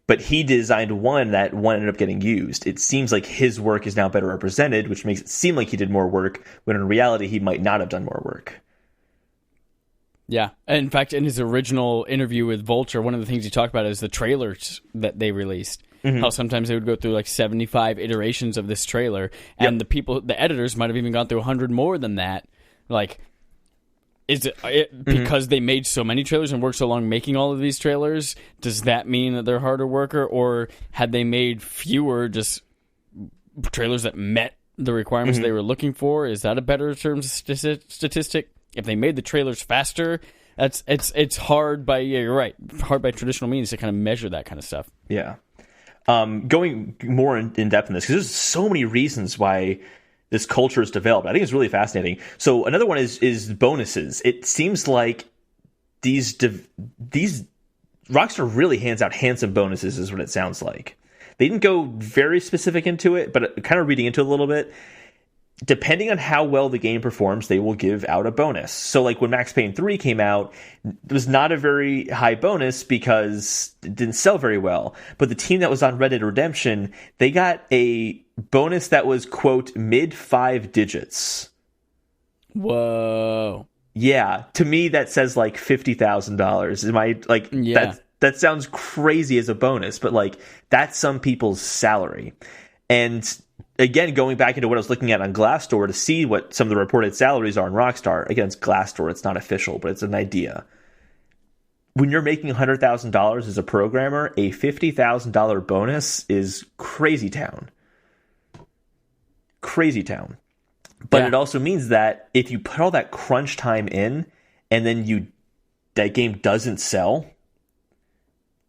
but he designed one that one ended up getting used. It seems like his work is now better represented, which makes it seem like he did more work, when in reality he might not have done more work. Yeah. In fact, in his original interview with Vulture, one of the things he talked about is the trailers that they released. Mm-hmm. How sometimes they would go through like 75 iterations of this trailer, and the editors might have even gone through 100 more than that. Like, is it because they made so many trailers and worked so long making all of these trailers? Does that mean that they're a harder worker, or had they made fewer just trailers that met the requirements they were looking for? Is that a better term statistic? If they made the trailers faster, it's hard by you're right, hard by traditional means to kind of measure that kind of stuff. Yeah. Going more in depth in this, because there's so many reasons why this culture is developed. I think it's really fascinating. So another one is bonuses. It seems like these Rockstar really hands out handsome bonuses, is what it sounds like. They didn't go very specific into it, but kind of reading into it a little bit. Depending on how well the game performs, they will give out a bonus. So like when Max Payne 3 came out, it was not a very high bonus because it didn't sell very well. But the team that was on Red Dead Redemption, they got a bonus that was, quote, mid 5 digits. Whoa. Yeah. To me, that says like $50,000. Am I like, that sounds crazy as a bonus, but like that's some people's salary. And again, going back into what I was looking at on Glassdoor to see what some of the reported salaries are in Rockstar. Again, it's Glassdoor. It's not official, but it's an idea. When you're making $100,000 as a programmer, a $50,000 bonus is crazy town. Crazy town. But it also means that if you put all that crunch time in and then that game doesn't sell,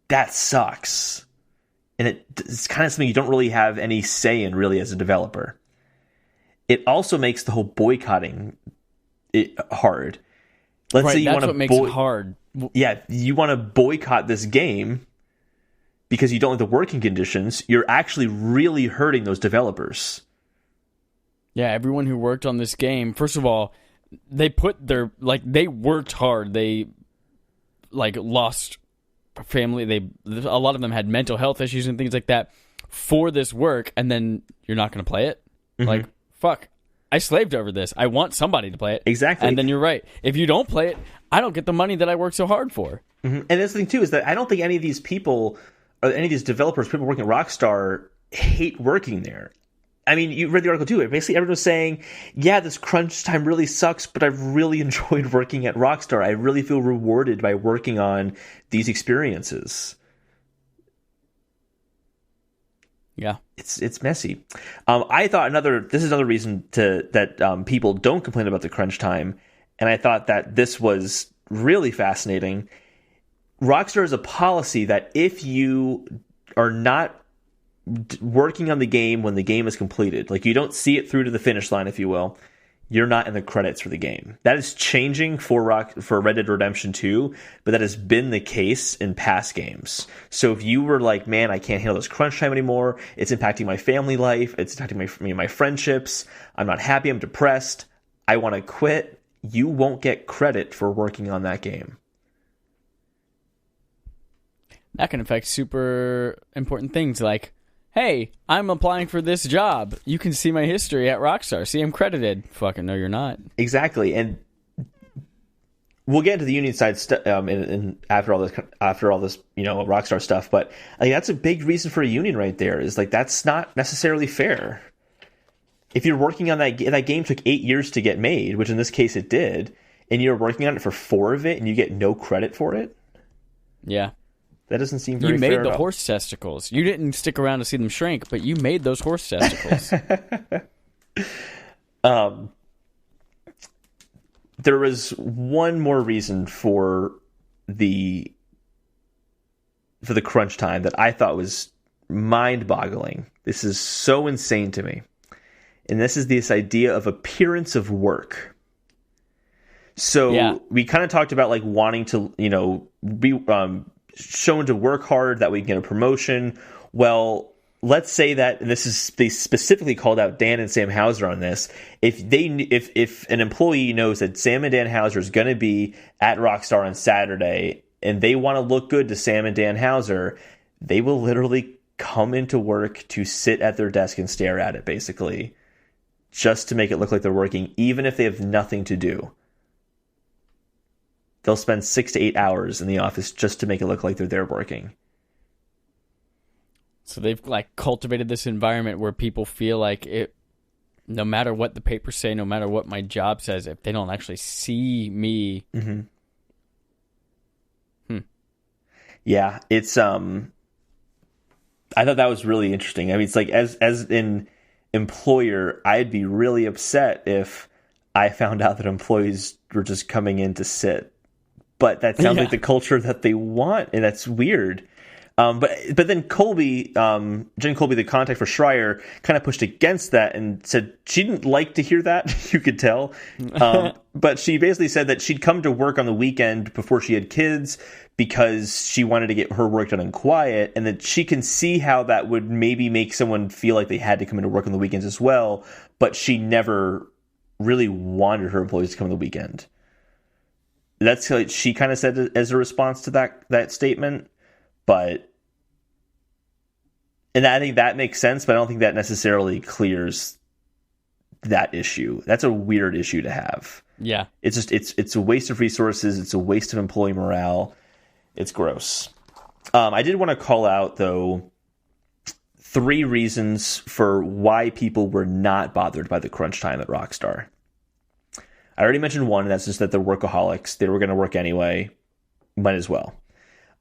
that sucks. And it's kind of something you don't really have any say in, really, as a developer. It also makes the whole boycotting it hard. Let's say you want to makes it hard. Yeah, you want to boycott this game because you don't like the working conditions. You're actually really hurting those developers. Yeah, everyone who worked on this game, first of all, they worked hard. They lost family. A lot of them had mental health issues and things like that for this work, and then you're not going to play it. Like, fuck, I slaved over this. I want somebody to play it. Exactly. And then you're right. If you don't play it, I don't get the money that I worked so hard for. And that's the thing too, is that I don't think any of these people or any of these developers, people working at Rockstar, hate working there. I mean, you read the article too. Basically, everyone was saying, yeah, this crunch time really sucks, but I've really enjoyed working at Rockstar. I really feel rewarded by working on these experiences. Yeah. It's messy. I thought this is another reason that people don't complain about the crunch time, and I thought that this was really fascinating. Rockstar has a policy that if you are not working on the game when the game is completed, like you don't see it through to the finish line, if you will, you're not in the credits for the game. That is changing for Red Dead Redemption 2, but that has been the case in past games. So if you were like, man, I can't handle this crunch time anymore, it's impacting my family life, it's impacting my friendships, I'm not happy, I'm depressed, I want to quit, you won't get credit for working on that game. That can affect super important things like, hey, I'm applying for this job. You can see my history at Rockstar. See, I'm credited. Fucking no, you're not. Exactly, and we'll get into the union side and after all this, Rockstar stuff. But like, that's a big reason for a union, right there. Is like that's not necessarily fair. If you're working on that game took 8 years to get made, which in this case it did, and you're working on it for 4 of it, and you get no credit for it. Yeah. That doesn't seem very fair. You made the horse testicles. You didn't stick around to see them shrink, but you made those horse testicles. There was one more reason for the crunch time that I thought was mind-boggling. This is so insane to me. And this is this idea of appearance of work. So we kind of talked about like wanting to, be shown to work hard that we can get a promotion. Well, let's say that, and they specifically called out Dan and Sam Hauser on this. If an employee knows that Sam and Dan Hauser is going to be at Rockstar on Saturday, and they want to look good to Sam and Dan Hauser, they will literally come into work to sit at their desk and stare at it, basically, just to make it look like they're working, even if they have nothing to do. They'll spend 6 to 8 hours in the office just to make it look like they're there working. So they've like cultivated this environment where people feel like it, no matter what the papers say, no matter what my job says, if they don't actually see me. Mm-hmm. Yeah, it's I thought that was really interesting. I mean, it's like as an employer, I'd be really upset if I found out that employees were just coming in to sit. But that sounds like the culture that they want, and that's weird. But then Colby, Jen Colby, the contact for Schreier, kind of pushed against that and said she didn't like to hear that. You could tell. But she basically said that she'd come to work on the weekend before she had kids because she wanted to get her work done in quiet, and that she can see how that would maybe make someone feel like they had to come into work on the weekends as well. But she never really wanted her employees to come on the weekend. That's what she kind of said as a response to that statement. But, and I think that makes sense, but I don't think that necessarily clears that issue. That's a weird issue to have. Yeah. It's just, it's a waste of resources. It's a waste of employee morale. It's gross. I did want to call out, though, 3 reasons for why people were not bothered by the crunch time at Rockstar. I already mentioned one, and that's just that they're workaholics. They were going to work anyway. Might as well.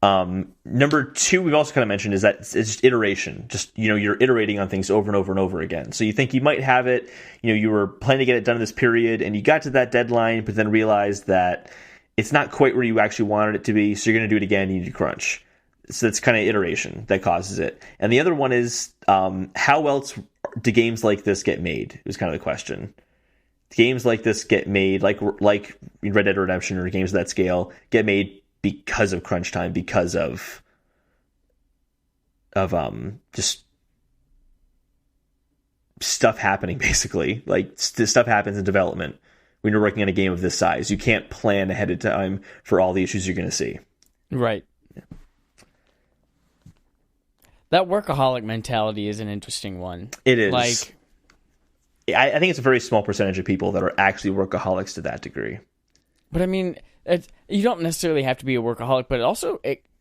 Number 2, we've also kind of mentioned, is that it's just iteration. Just, you're iterating on things over and over and over again. So you think you might have it, you were planning to get it done in this period, and you got to that deadline, but then realized that it's not quite where you actually wanted it to be, so you're going to do it again, you need to crunch. So that's kind of iteration that causes it. And the other one is, how else do games like this get made, is kind of the question. Games like this get made, like Red Dead Redemption or games of that scale, get made because of crunch time, because of just stuff happening, basically. Like, this stuff happens in development when you're working on a game of this size. You can't plan ahead of time for all the issues you're going to see. Right. Yeah. That workaholic mentality is an interesting one. It is. Like, I think it's a very small percentage of people that are actually workaholics to that degree. But I mean, you don't necessarily have to be a workaholic, but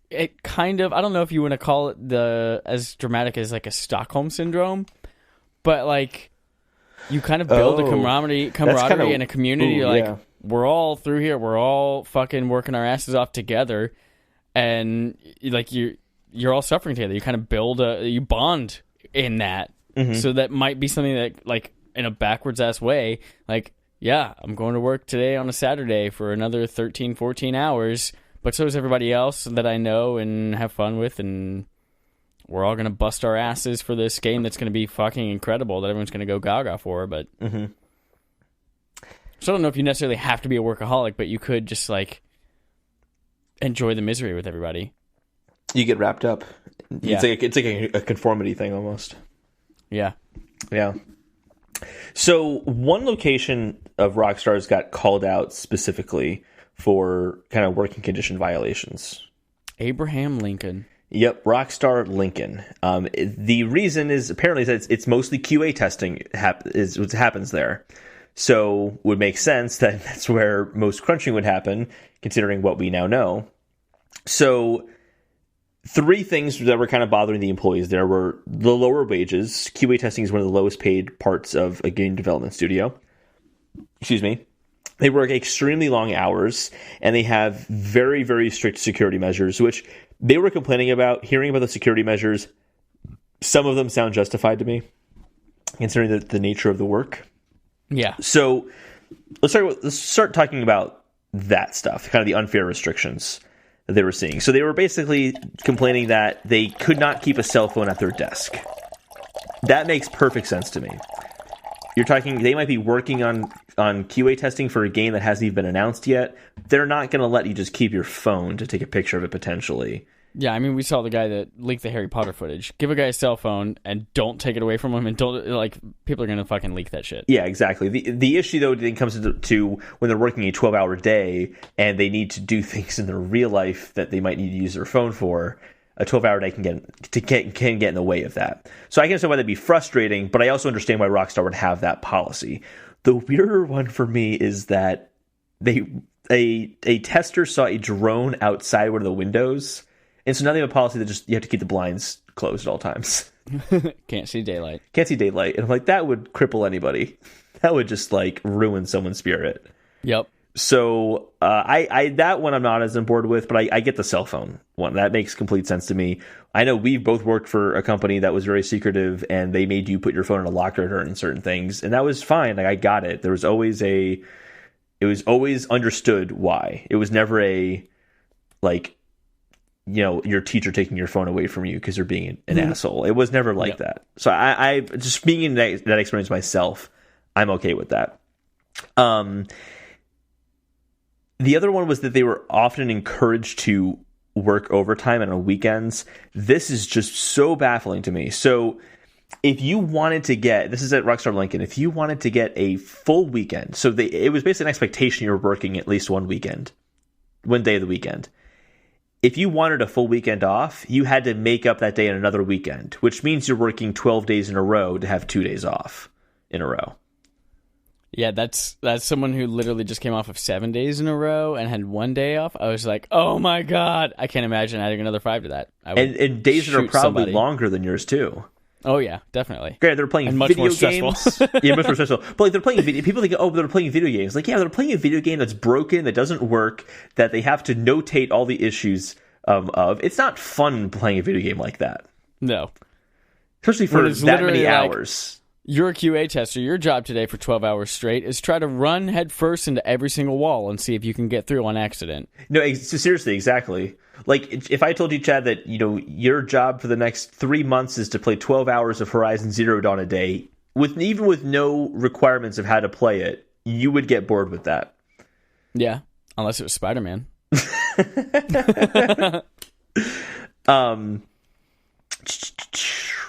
it kind of, I don't know if you want to call it as dramatic as like a Stockholm syndrome, but like you kind of build a camaraderie in a community. We're all through here, we're all fucking working our asses off together, and like you're all suffering together. You kind of you bond in that. Mm-hmm. So that might be something that, like, in a backwards ass way, like, yeah, I'm going to work today on a Saturday for another 13, 14 hours, but so is everybody else that I know and have fun with, and we're all going to bust our asses for this game that's going to be fucking incredible, that everyone's going to go gaga for, but... Mm-hmm. So I don't know if you necessarily have to be a workaholic, but you could just like enjoy the misery with everybody. You get wrapped up. Yeah. It's like a conformity thing almost. Yeah. Yeah. So one location of Rockstar's got called out specifically for kind of working condition violations. Abraham Lincoln. Yep, Rockstar Lincoln. The reason is apparently that it's mostly QA testing is what happens there. So would make sense that that's where most crunching would happen, considering what we now know. So 3 things that were kind of bothering the employees there were the lower wages. QA testing is one of the lowest paid parts of a game development studio. Excuse me. They work extremely long hours, and they have very, very strict security measures, which they were complaining about. Hearing about the security measures, some of them sound justified to me, considering the nature of the work. Yeah. So let's start talking about that stuff, kind of the unfair restrictions that they were seeing. So they were basically complaining that they could not keep a cell phone at their desk. That makes perfect sense to me. You're talking, they might be working on QA testing for a game that hasn't even been announced yet. They're not going to let you just keep your phone to take a picture of it potentially. Yeah, I mean, we saw the guy that leaked the Harry Potter footage. Give a guy a cell phone and don't take it away from him, and don't, like, people are going to fucking leak that shit. Yeah, exactly. The issue, though, then comes to when they're working a 12-hour day and they need to do things in their real life that they might need to use their phone for. A 12-hour day can get in the way of that. So I can understand why that'd be frustrating, but I also understand why Rockstar would have that policy. The weirder one for me is that a tester saw a drone outside one of the windows. And so now they have a policy that just you have to keep the blinds closed at all times. Can't see daylight. Can't see daylight. And I'm like, that would cripple anybody. That would just like ruin someone's spirit. Yep. So I that one I'm not as on board with, but I get the cell phone one. That makes complete sense to me. I know we've both worked for a company that was very secretive, and they made you put your phone in a locker during certain things, and that was fine. Like, I got it. There was always it was always understood why. It was never a like, you know, your teacher taking your phone away from you because you're being an asshole. It was never like that. So I just being in that experience myself, I'm okay with that. The other one was that they were often encouraged to work overtime and on weekends. This is just so baffling to me. So if you wanted to get, this is at Rockstar Lincoln, if you wanted to get a full weekend, so it was basically an expectation you were working at least one day of the weekend. If you wanted a full weekend off, you had to make up that day in another weekend, which means you're working 12 days in a row to have 2 days off in a row. Yeah, that's someone who literally just came off of 7 days in a row and had 1 day off. I was like, oh my God, I can't imagine adding another 5 to that. And days that are probably longer than yours too. Oh yeah, definitely. Granted, they're playing video games. Yeah, much more stressful. But like, they're playing video. People think, oh, they're playing video games. Like, yeah, they're playing a video game that's broken, that doesn't work, that they have to notate all the issues of. It's not fun playing a video game like that. No, especially for that many hours. You're a QA tester. Your job today for 12 hours straight is try to run headfirst into every single wall and see if you can get through on accident. No, seriously, exactly. Like, if I told you, Chad, that, you know, your job for the next 3 months is to play 12 hours of Horizon Zero Dawn a day, even with no requirements of how to play it, you would get bored with that. Yeah, unless it was Spider-Man.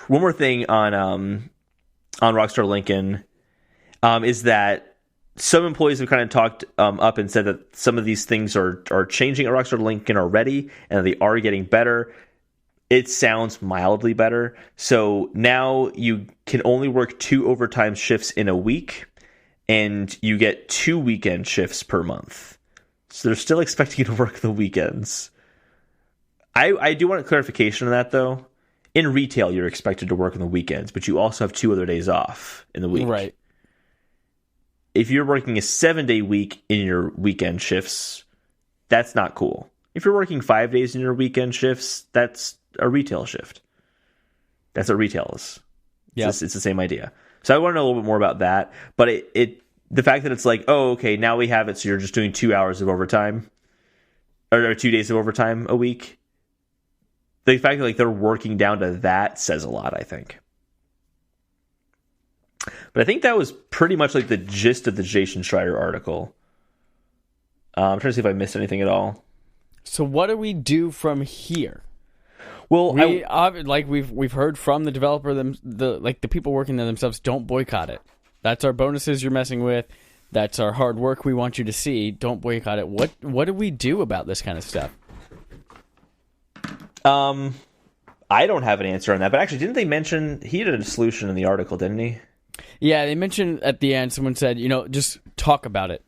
One more thing on Rockstar Lincoln is that some employees have kind of talked up and said that some of these things are changing at Rockstar Lincoln already, and they are getting better. It sounds mildly better. So now you can only work 2 overtime shifts in a week, and you get 2 weekend shifts per month. So they're still expecting you to work the weekends. I do want a clarification on that, though. In retail, you're expected to work on the weekends, but you also have 2 other days off in the week. Right. If you're working a 7-day week in your weekend shifts, that's not cool. If you're working 5 days in your weekend shifts, that's a retail shift. That's what retail is. Yeah, it's the same idea. So I want to know a little bit more about that. But the fact that it's like, oh, okay, now we have it, so you're just doing 2 hours of overtime, or 2 days of overtime a week. The fact that like they're working down to that says a lot, I think. But I think that was pretty much like the gist of the Jason Schreier article. I'm trying to see if I missed anything at all. So what do we do from here? Well, we've heard from the developer, the people working there themselves. Don't boycott it. That's our bonuses you're messing with. That's our hard work we want you to see. Don't boycott it. What do we do about this kind of stuff? I don't have an answer on that. But actually, didn't they mention he had a solution in the article? Didn't he? Yeah, they mentioned at the end. Someone said, just talk about it,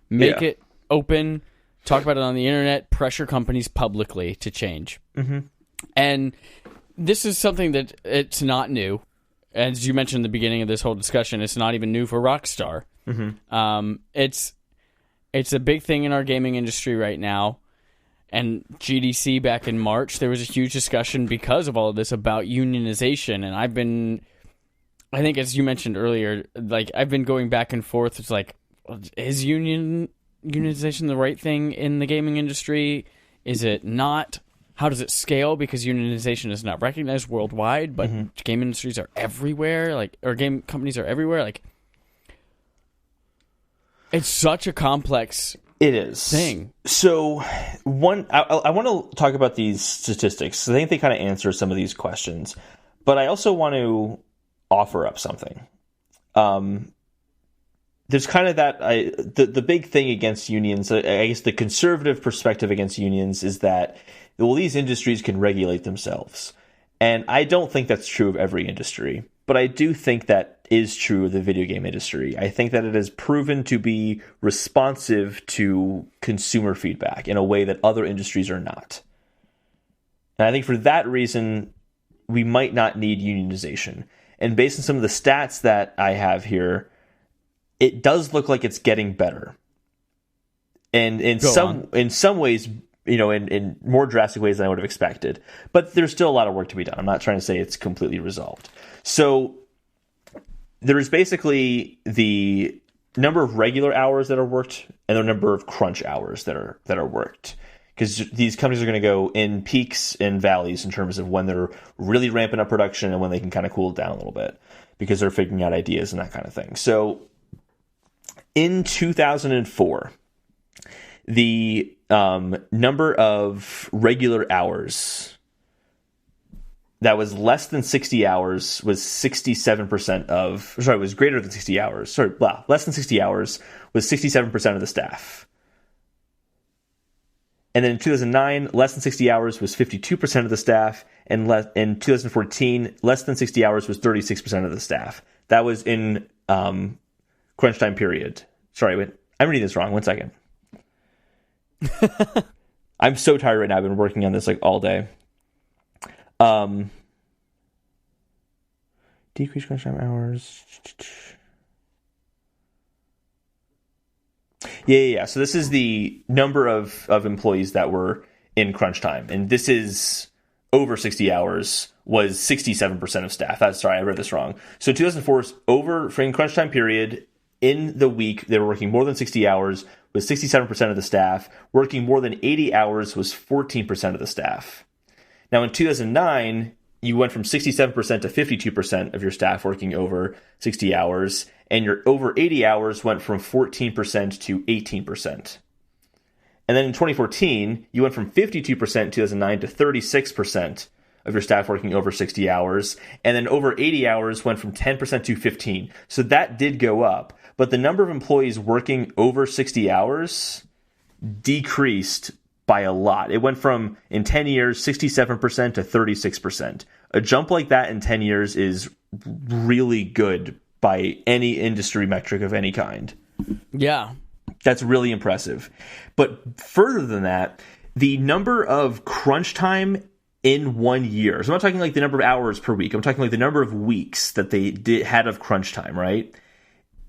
make it open, talk about it on the internet, pressure companies publicly to change. Mm-hmm. And this is something that it's not new. As you mentioned in the beginning of this whole discussion, it's not even new for Rockstar. Mm-hmm. It's a big thing in our gaming industry right now. And GDC back in March, there was a huge discussion because of all of this about unionization. And I think as you mentioned earlier, I've been going back and forth. It's like, is unionization the right thing in the gaming industry? Is it not? How does it scale? Because unionization is not recognized worldwide, but game industries are everywhere. Or game companies are everywhere. It's such a complex thing. So, I want to talk about these statistics. I think they kind of answer some of these questions, but I also want to offer up something. There's kind of the big thing against unions. I guess the conservative perspective against unions is that, well, these industries can regulate themselves. And I don't think that's true of every industry, but I do think that is true of the video game industry. I think that it has proven to be responsive to consumer feedback in a way that other industries are not. And I think for that reason, we might not need unionization. And based on some of the stats that I have here, it does look like it's getting better. And in some ways, in more drastic ways than I would have expected. But there's still a lot of work to be done. I'm not trying to say it's completely resolved. So there is basically the number of regular hours that are worked and the number of crunch hours that are worked. Because these companies are going to go in peaks and valleys in terms of when they're really ramping up production and when they can kind of cool it down a little bit because they're figuring out ideas and that kind of thing. So in 2004, the number of regular hours that was less than 60 hours was 67% was greater than 60 hours. Less than 60 hours was 67% of the staff. And then in 2009, less than 60 hours was 52% of the staff. And in 2014, less than 60 hours was 36% of the staff. That was in crunch time period. Sorry, wait, I'm reading this wrong. 1 second. I'm so tired right now. I've been working on this all day. Decrease crunch time hours. Yeah. So this is the number of employees that were in crunch time. And this is over 60 hours was 67% of staff. Sorry, I read this wrong. So 2004's over for in crunch time period. In the week, they were working more than 60 hours was 67% of the staff. Working more than 80 hours was 14% of the staff. Now, in 2009, you went from 67% to 52% of your staff working over 60 hours, and your over 80 hours went from 14% to 18%. And then in 2014, you went from 52% in 2009 to 36% of your staff working over 60 hours, and then over 80 hours went from 10% to 15%. So that did go up. But the number of employees working over 60 hours decreased by a lot. It went from, in 10 years, 67% to 36%. A jump like that in 10 years is really good by any industry metric of any kind. Yeah. That's really impressive. But further than that, the number of crunch time in 1 year. So I'm not talking the number of hours per week. I'm talking the number of weeks that they had of crunch time, right?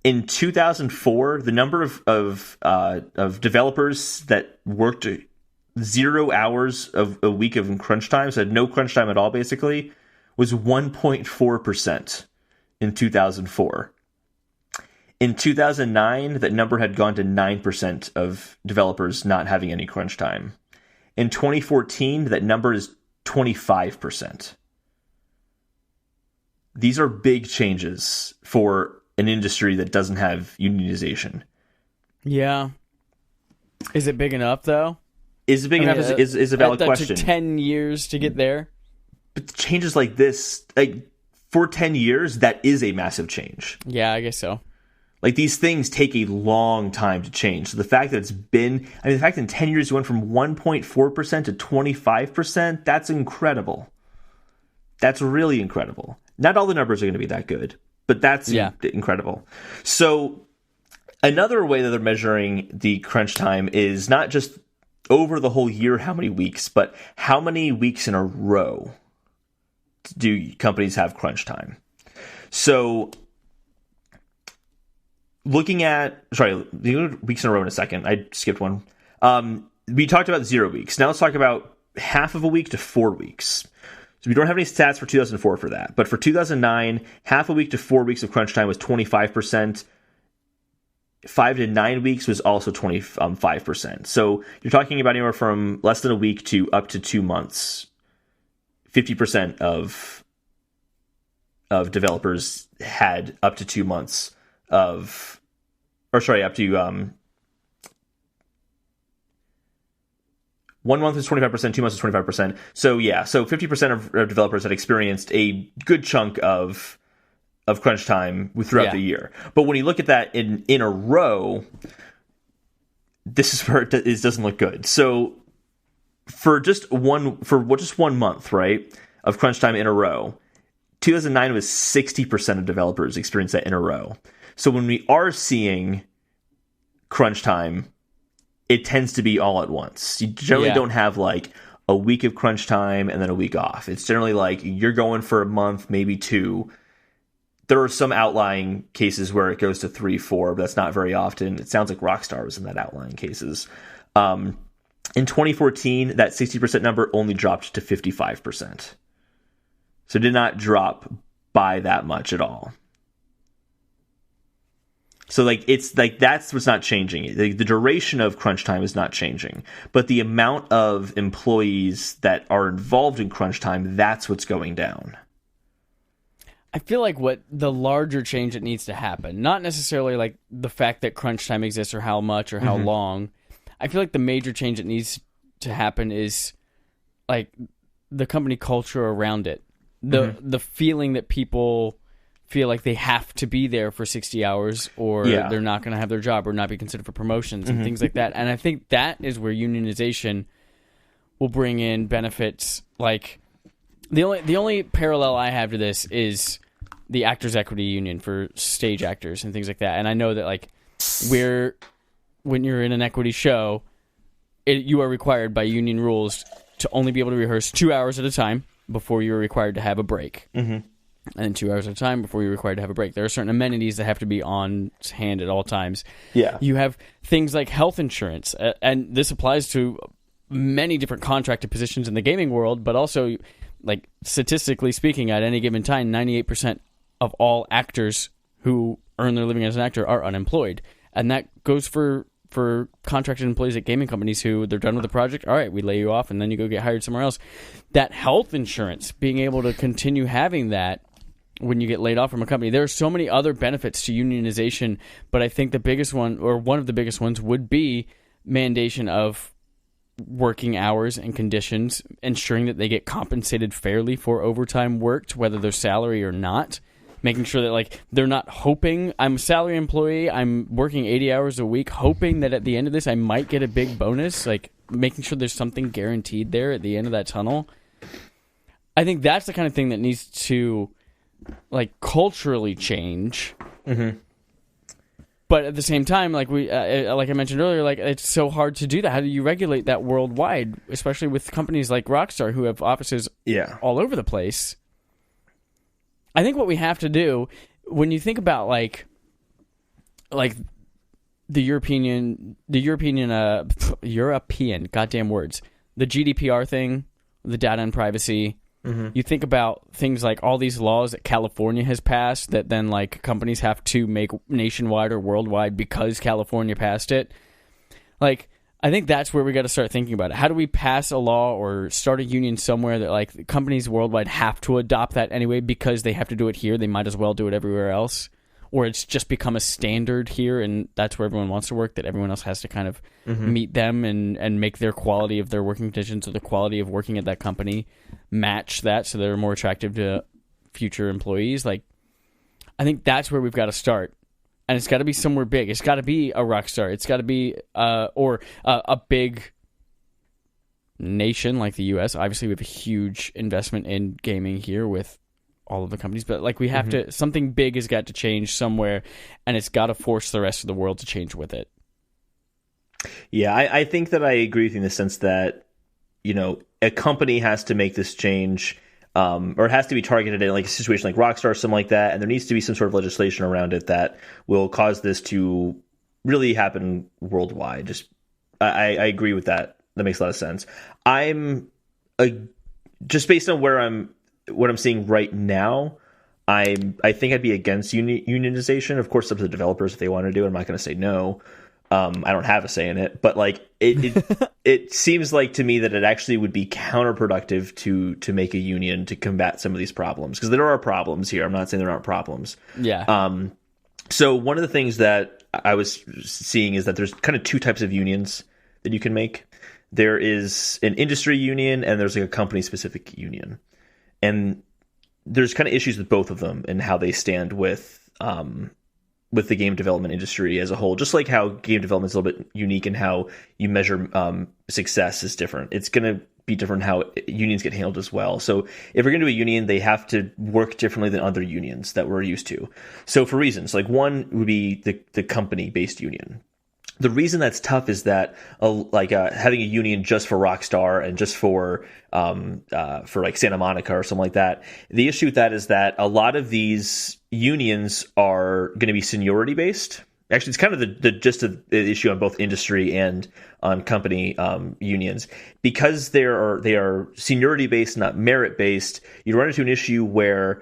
In 2004, the number of developers that worked 0 hours of a week of crunch time, so had no crunch time at all, basically, was 1.4% in 2004. In 2009, that number had gone to 9% of developers not having any crunch time. In 2014, that number is 25%. These are big changes for an industry that doesn't have unionization. Yeah. Is it big enough, though? Is it big enough is a valid question. That took 10 years to get there. But changes like this, like for 10 years, that is a massive change. Yeah, I guess so. Like, these things take a long time to change. So the fact that the fact that in 10 years you went from 1.4% to 25%, that's incredible. That's really incredible. Not all the numbers are going to be that good, but that's incredible. So another way that they're measuring the crunch time is not just over the whole year, how many weeks, but how many weeks in a row do companies have crunch time. So looking at, weeks in a row in a second. I skipped one. We talked about 0 weeks. Now let's talk about half of a week to 4 weeks. So we don't have any stats for 2004 for that. But for 2009, half a week to 4 weeks of crunch time was 25%. 5 to 9 weeks was also 25%. So you're talking about anywhere from less than a week to up to 2 months. 50% of developers had up to 2 months up to 1 month is 25%, 2 months is 25%. So 50% of developers had experienced a good chunk of crunch time throughout the year. But when you look at that in a row, this is where it doesn't look good. So for just 1 month, right, of crunch time in a row, 2009 was 60% of developers experienced that in a row. So when we are seeing crunch time, it tends to be all at once. You generally don't have like a week of crunch time and then a week off. It's generally like you're going for a month, maybe 2. There are some outlying cases where it goes to 3, 4, but that's not very often. It sounds like Rockstar was in that outlying cases. In 2014, that 60% number only dropped to 55%. So it did not drop by that much at all. So it's like that's what's not changing. The duration of crunch time is not changing, but the amount of employees that are involved in crunch time, that's what's going down. I feel like what the larger change that needs to happen, not necessarily like the fact that crunch time exists or how much or how long. I feel like the major change that needs to happen is like the company culture around it. The feeling that people feel like they have to be there for 60 hours or they're not going to have their job or not be considered for promotions and things like that. And I think that is where unionization will bring in benefits. Like the only parallel I have to this is the Actors Equity Union for stage actors and things like that. And I know that like when you're in an equity show, you are required by union rules to only be able to rehearse 2 hours at a time before you're required to have a break. And 2 hours at a time before you're required to have a break. There are certain amenities that have to be on hand at all times. Yeah. You have things like health insurance, and this applies to many different contracted positions in the gaming world, but also, like, statistically speaking, at any given time, 98% of all actors who earn their living as an actor are unemployed. And that goes for contracted employees at gaming companies who they're done with the project. All right, we lay you off, and then you go get hired somewhere else. That health insurance, being able to continue having that when you get laid off from a company. There are so many other benefits to unionization, but I think the biggest one, or one of the biggest ones, would be mandation of working hours and conditions, ensuring that they get compensated fairly for overtime worked, whether they're salary or not. Making sure that like they're not hoping, I'm a salary employee, I'm working 80 hours a week, hoping that at the end of this I might get a big bonus, like making sure there's something guaranteed there at the end of that tunnel. I think that's the kind of thing that needs to like culturally change. But at the same time, like like I mentioned earlier, like it's so hard to do that. How do you regulate that worldwide, especially with companies like Rockstar who have offices all over the place? I think what we have to do, when you think about like the European goddamn words, the GDPR thing, the data and privacy. You think about things like all these laws that California has passed that then like companies have to make nationwide or worldwide because California passed it. Like, I think that's where we got to start thinking about it. How do we pass a law or start a union somewhere that like companies worldwide have to adopt that anyway because they have to do it here? They might as well do it everywhere else. or it's just become a standard here, and that's where everyone wants to work, that everyone else has to kind of meet them and make their quality of their working conditions or the quality of working at that company match that, so they're more attractive to future employees. Like, I think that's where we've got to start. And it's got to be somewhere big. It's got to be a Rockstar. It's got to be a big nation like the U.S. Obviously, we have a huge investment in gaming here with all of the companies. But like, we have to, something big has got to change somewhere, and it's got to force the rest of the world to change with it. Yeah, I think that I agree with you in the sense that, you know, a company has to make this change. Or it has to be targeted in like a situation like Rockstar or something like that, and there needs to be some sort of legislation around it that will cause this to really happen worldwide. I agree with that. That makes a lot of sense. Just based on what I'm seeing right now, I think I'd be against unionization. Of course, it's up to the developers if they want to do it. I'm not going to say no. I don't have a say in it, but like it seems like to me that it actually would be counterproductive to make a union to combat some of these problems, because there are problems here. I'm not saying there aren't problems. Yeah. So one of the things that I was seeing is that there's kind of two types of unions that you can make. There is an industry union and there's like a company specific union, and there's kind of issues with both of them and how they stand with the game development industry as a whole. Just like how game development is a little bit unique and how you measure success is different. It's going to be different how unions get handled as well. So if we're going to do a union, they have to work differently than other unions that we're used to. So for reasons, like one would be the company-based union. The reason that's tough is that having a union just for Rockstar and just for like Santa Monica or something like that, the issue with that is that a lot of these unions are going to be seniority based. Actually, it's kind of the gist of the issue on both industry and on company unions, because they are seniority based, not merit based. You run into an issue where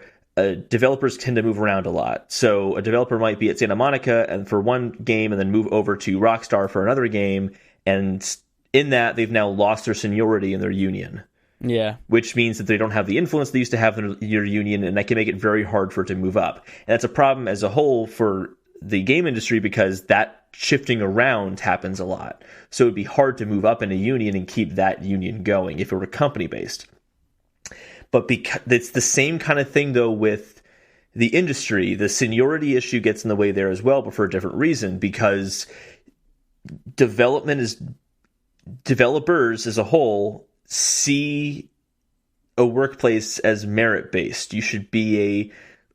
developers tend to move around a lot. So a developer might be at Santa Monica and for one game and then move over to Rockstar for another game. And in that, they've now lost their seniority in their union. Yeah. Which means that they don't have the influence they used to have in your union, and that can make it very hard for it to move up. And that's a problem as a whole for the game industry, because that shifting around happens a lot. So it'd be hard to move up in a union and keep that union going if it were company-based. But because it's the same kind of thing, though, with the industry. The seniority issue gets in the way there as well, but for a different reason, because developers as a whole see a workplace as merit-based. You should be a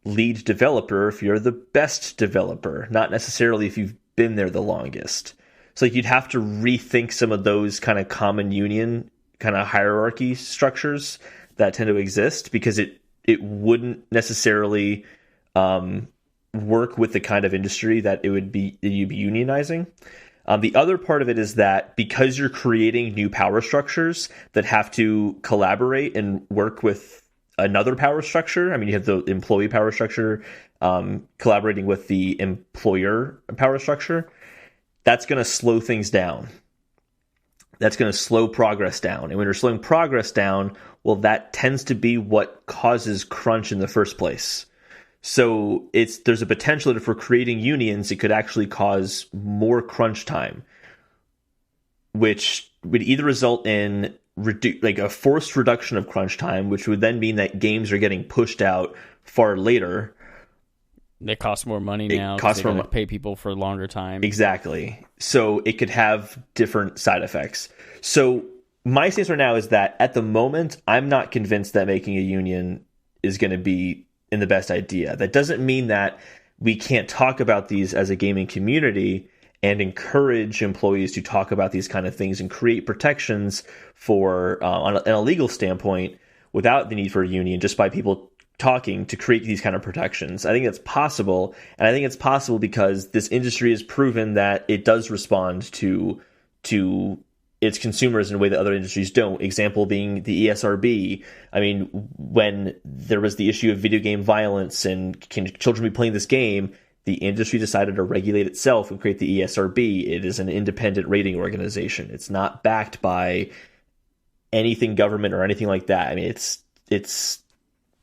lead developer if you're the best developer, not necessarily if you've been there the longest. So like, you'd have to rethink some of those kind of common union kind of hierarchy structures that tend to exist, because it wouldn't necessarily work with the kind of industry that you'd be unionizing. The other part of it is that because you're creating new power structures that have to collaborate and work with another power structure. I mean, you have the employee power structure collaborating with the employer power structure. That's going to slow things down. That's going to slow progress down. And when you're slowing progress down, well, that tends to be what causes crunch in the first place. So there's a potential that if we're creating unions, it could actually cause more crunch time, which would either result in like a forced reduction of crunch time, which would then mean that games are getting pushed out far later. They cost more money now. Costs more to pay people for a longer time. Exactly. So it could have different side effects. So my stance right now is that at the moment, I'm not convinced that making a union is going to be in the best idea. That doesn't mean that we can't talk about these as a gaming community and encourage employees to talk about these kind of things and create protections for on a legal standpoint without the need for a union, just by people talking to create these kind of protections. I think that's possible, and I think it's possible because this industry has proven that it does respond to its consumers in a way that other industries don't. Example being the ESRB. I mean, when there was the issue of video game violence and can children be playing this game, the industry decided to regulate itself and create the ESRB. It is an independent rating organization. It's not backed by anything government or anything like that. I mean, it's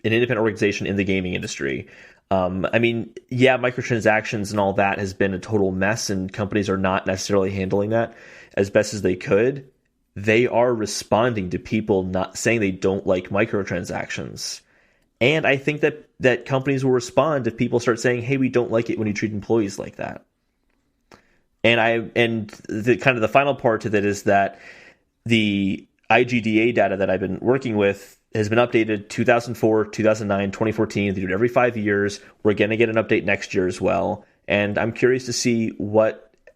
an independent organization in the gaming industry. I mean, yeah, microtransactions and all that has been a total mess, and companies are not necessarily handling that as best as they could. They are responding to people not saying they don't like microtransactions. And I think that companies will respond if people start saying, hey, we don't like it when you treat employees like that. And the kind of the final part to that is that the IGDA data that I've been working with has been updated 2004, 2009, 2014. They do it every 5 years. We're going to get an update next year as well. And I'm curious to see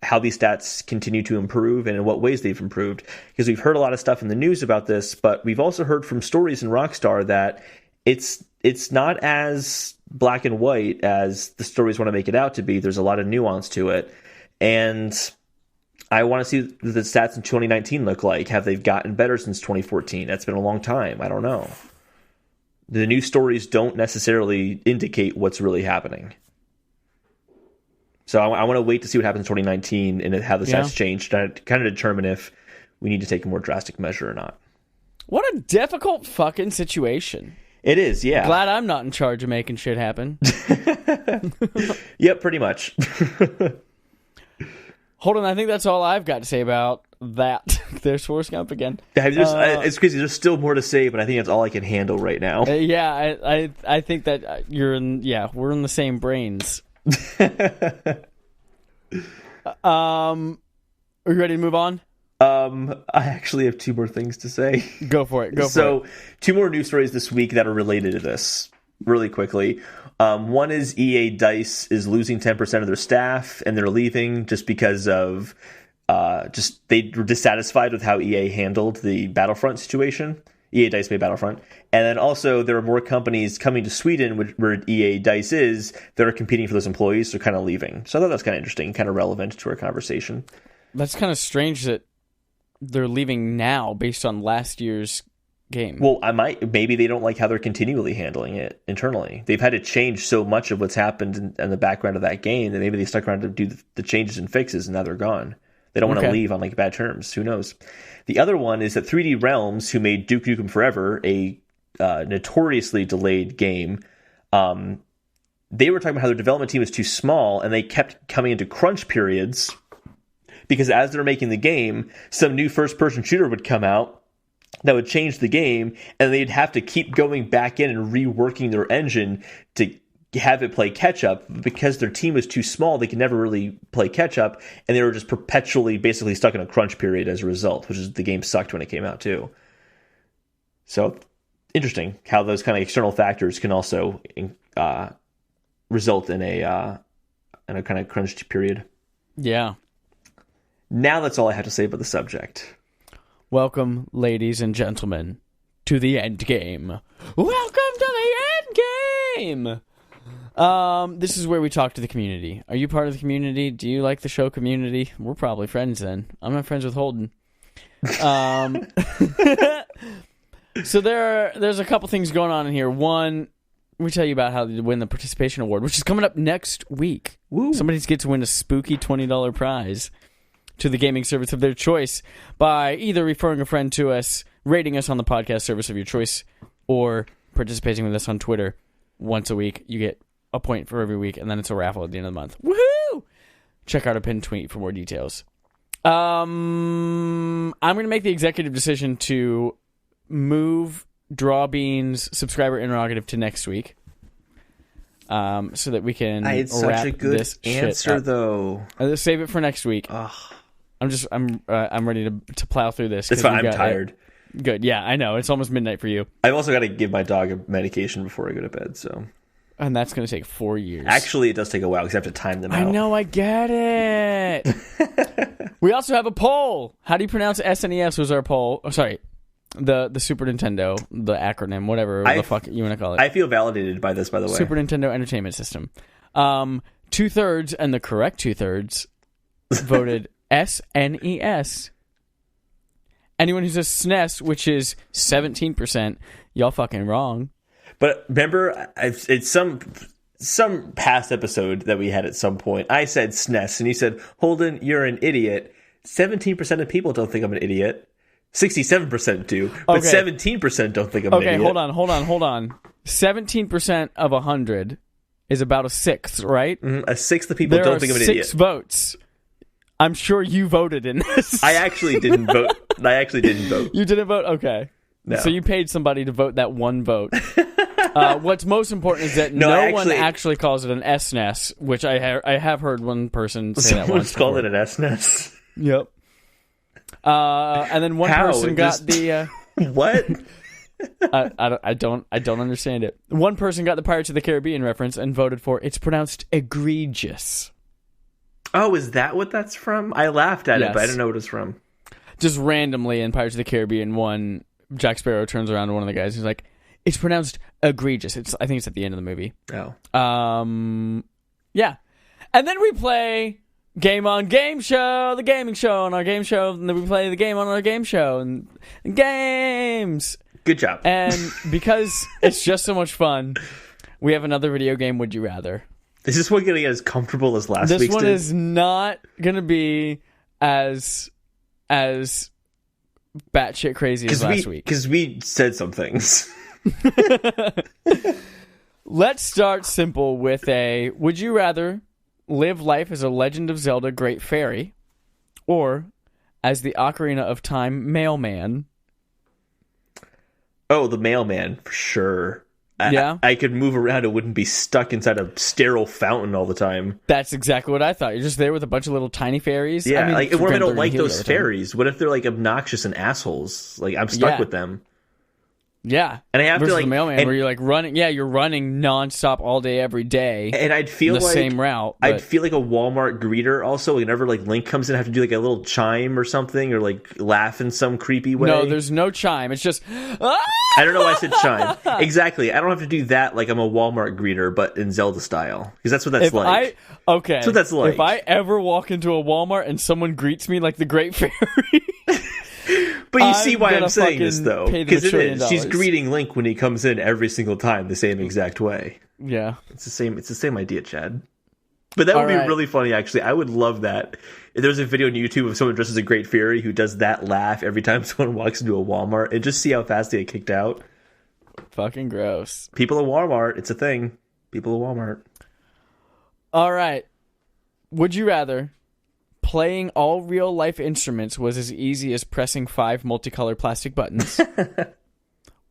how these stats continue to improve and in what ways they've improved. Because we've heard a lot of stuff in the news about this, but we've also heard from stories in Rockstar that it's not as black and white as the stories want to make it out to be. There's a lot of nuance to it. And I want to see what the stats in 2019 look like. Have they gotten better since 2014? That's been a long time. I don't know. The news stories don't necessarily indicate what's really happening. So I want to wait to see what happens in 2019 and how the stats change to kind of determine if we need to take a more drastic measure or not. What a difficult fucking situation. It is, yeah. Glad I'm not in charge of making shit happen. Yep, pretty much. Hold on, I think that's all I've got to say about that. There's Forrest Gump again. It's crazy. There's still more to say, but I think that's all I can handle right now. I think that we're in the same brains. Are you ready to move on? I actually have two more things to say. Go for it. Two more news stories this week that are related to this really quickly. One is EA DICE is losing 10% of their staff, and they're leaving just because of they were dissatisfied with how EA handled the Battlefront situation. EA DICE made Battlefront. And then also there are more companies coming to Sweden where EA DICE is that are competing for those employees, so kind of leaving. So I thought that's kind of interesting, kind of relevant to our conversation. That's kind of strange that they're leaving now based on last year's game. Well, maybe they don't like how they're continually handling it internally. They've had to change so much of what's happened in the background of that game that maybe they stuck around to do the changes and fixes, and now they're gone. They don't want to leave on bad terms. Who knows? The other one is that 3D Realms, who made Duke Nukem Forever, a notoriously delayed game, they were talking about how their development team was too small, and they kept coming into crunch periods because as they're making the game, some new first-person shooter would come out that would change the game, and they'd have to keep going back in and reworking their engine to have it play catch-up. Because their team was too small, they could never really play catch-up, and they were just perpetually basically stuck in a crunch period as a result, which is the game sucked when it came out too. So, interesting how those kind of external factors can also result in a kind of crunch period. Yeah. Now that's all I have to say about the subject. Welcome, ladies and gentlemen, to the end game. Welcome to the end game! This is where we talk to the community. Are you part of the community? Do you like the show Community? We're probably friends then. I'm not friends with Holden. So there's a couple things going on in here. One, we tell you about how to win the participation award, which is coming up next week. Woo. Somebody gets to win a spooky $20 prize to the gaming service of their choice by either referring a friend to us, rating us on the podcast service of your choice, or participating with us on Twitter once a week. You get a point for every week, and then it's a raffle at the end of the month. Woohoo! Check out our pinned tweet for more details. I'm going to make the executive decision to move Drawbean's subscriber interrogative to next week, so that we can it's wrap such a good this answer, shit up. though. I'll save it for next week. Ugh. I'm ready to plow through this. It's fine. I'm tired. Good. Yeah, I know. It's almost midnight for you. I've also got to give my dog a medication before I go to bed, so. And that's going to take 4 years. Actually, it does take a while because I have to time them out. I know, I get it. We also have a poll. How do you pronounce SNES was our poll. Oh, sorry. The Super Nintendo, the acronym, whatever the fuck you want to call it. I feel validated by this, by the way. Super Nintendo Entertainment System. 2/3, and the correct 2/3 voted SNES. Anyone who says SNES, which is 17%, y'all fucking wrong. But remember, it's some past episode that we had at some point. I said SNES, and you said, Holden, you're an idiot. 17% of people don't think I'm an idiot. 67% do, but 17% don't think I'm an idiot. Okay, hold on. 17% of 100 is about a sixth, right? A sixth of people don't think I'm an idiot. 6 votes. I'm sure you voted in this. I actually didn't vote. You didn't vote? Okay. No. So you paid somebody to vote that one vote. What's most important is that one actually calls it an SNES, which I have heard one person say that once. Someone's called it an SNES? Yep. And then one person got the... What? I don't understand it. One person got the Pirates of the Caribbean reference and voted for it's pronounced egregious. Oh, is that what that's from? I laughed at it, but I don't know what it's from. Just randomly in Pirates of the Caribbean 1, Jack Sparrow turns around to one of the guys. He's like, it's pronounced egregious. I think it's at the end of the movie. Oh. Yeah. And then we play Game on Game Show, the gaming show on our game show, and then we play the game on our game show, and games. Good job. And because it's just so much fun, we have another video game, Would You Rather. Is this one going to get as comfortable as last week's? This one is not going to be as batshit crazy as last week. Because we said some things. Let's start simple with a Would you rather live life as a Legend of Zelda Great Fairy or as the Ocarina of Time mailman? Oh, the mailman, for sure. Yeah? I could move around and wouldn't be stuck inside a sterile fountain all the time. That's exactly what I thought. You're just there with a bunch of little tiny fairies. Yeah, I mean, what if I don't like those fairies? What if they're like obnoxious and assholes? Like I'm stuck with them. Yeah, and I have versus to like the mailman where you're like running. Yeah, you're running nonstop all day, every day, and I'd feel the like same route. I'd feel like a Walmart greeter. Also, whenever like Link comes in, I have to do like a little chime or something, or like laugh in some creepy way. No, there's no chime. It's just. I don't know why I said chime. Exactly. I don't have to do that like I'm a Walmart greeter, but in Zelda style, because that's what that's like. Okay, that's what that's like. If I ever walk into a Walmart and someone greets me like the Great Fairy. But you see why I'm saying this, though. Because she's greeting Link when he comes in every single time the same exact way. Yeah. It's the same idea, Chad. But that would be really funny, actually. I would love that. If there was a video on YouTube of someone dressed as a Great Fairy who does that laugh every time someone walks into a Walmart, and just see how fast they get kicked out. Fucking gross. People at Walmart. It's a thing. People at Walmart. All right. Would you rather... Playing all real-life instruments was as easy as pressing 5 multicolored plastic buttons.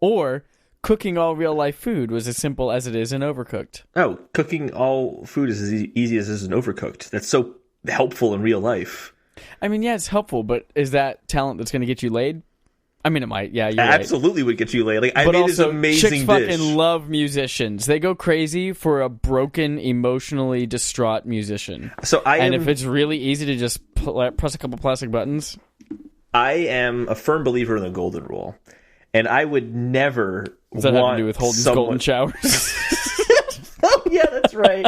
Or cooking all real-life food was as simple as it is in Overcooked. Oh, cooking all food is as easy as it is in Overcooked. That's so helpful in real life. I mean, yeah, it's helpful, but is that talent that's going to get you laid? I mean, it might. Yeah, you're absolutely right. Would get you laid. Like, I made this amazing chicks dish. Fucking love musicians. They go crazy for a broken, emotionally distraught musician. And if it's really easy to just press a couple plastic buttons, I am a firm believer in the golden rule, and I would never. Does that have to do with Holden's golden showers? Oh yeah, that's right.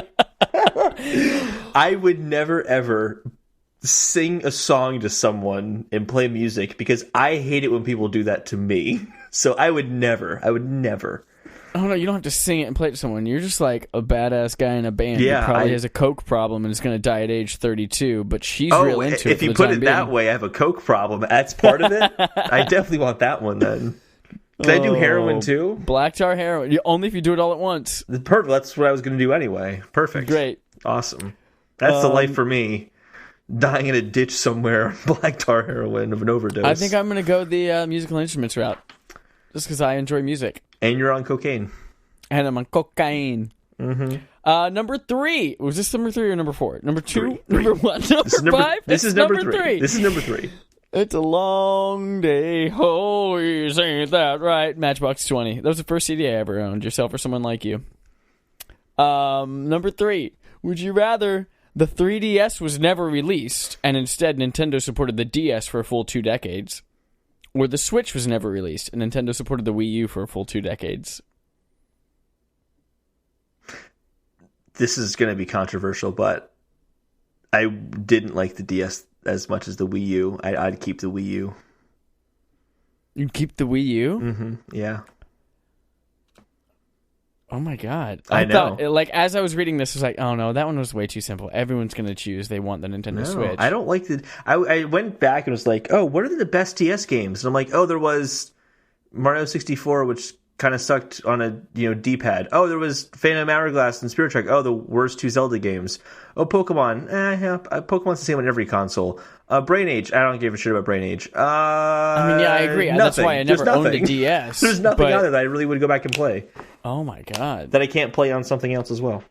I would never ever sing a song to someone and play music because I hate it when people do that to me. So I would never. Oh no, you don't have to sing it and play it to someone. You're just like a badass guy in a band who probably has a coke problem and is going to die at age 32, but she's real into it. If you put it that way, I have a coke problem. That's part of it. I definitely want that one then. Can I do heroin too? Black tar heroin. Only if you do it all at once. Perfect. That's what I was going to do anyway. Perfect. Great. Awesome. That's the life for me. Dying in a ditch somewhere, black tar heroin of an overdose. I think I'm going to go the musical instruments route. Just because I enjoy music. And you're on cocaine. And I'm on cocaine. Mm-hmm. Number 3. Was this number 3 or number 4? Number 2? Number 1? Number 5? This is number 3. This is number 3. It's a long day. Always ain't that right? Matchbox 20. That was the first CD I ever owned. Yourself or someone like you. Number 3. Would you rather... The 3DS was never released, and instead Nintendo supported the DS for a full 2 decades. Or the Switch was never released, and Nintendo supported the Wii U for a full 2 decades. This is going to be controversial, but I didn't like the DS as much as the Wii U. I'd keep the Wii U. You'd keep the Wii U? Mm-hmm. Yeah. Oh my god! I know. Thought, like as I was reading this, I was like, "Oh no, that one was way too simple. Everyone's going to choose. They want the Nintendo Switch." I don't like the. I went back and was like, "Oh, what are the best DS games?" And I'm like, "Oh, there was Mario 64, which kind of sucked on a D-pad. Oh, there was Phantom Hourglass and Spirit Trek. Oh, the worst 2 Zelda games. Oh, Pokemon. Pokemon's the same on every console. Brain Age. I don't give a shit about Brain Age. I mean, yeah, I agree. Nothing. That's why I never owned a DS. There's nothing out there that I really would go back and play. Oh my god. That I can't play on something else as well.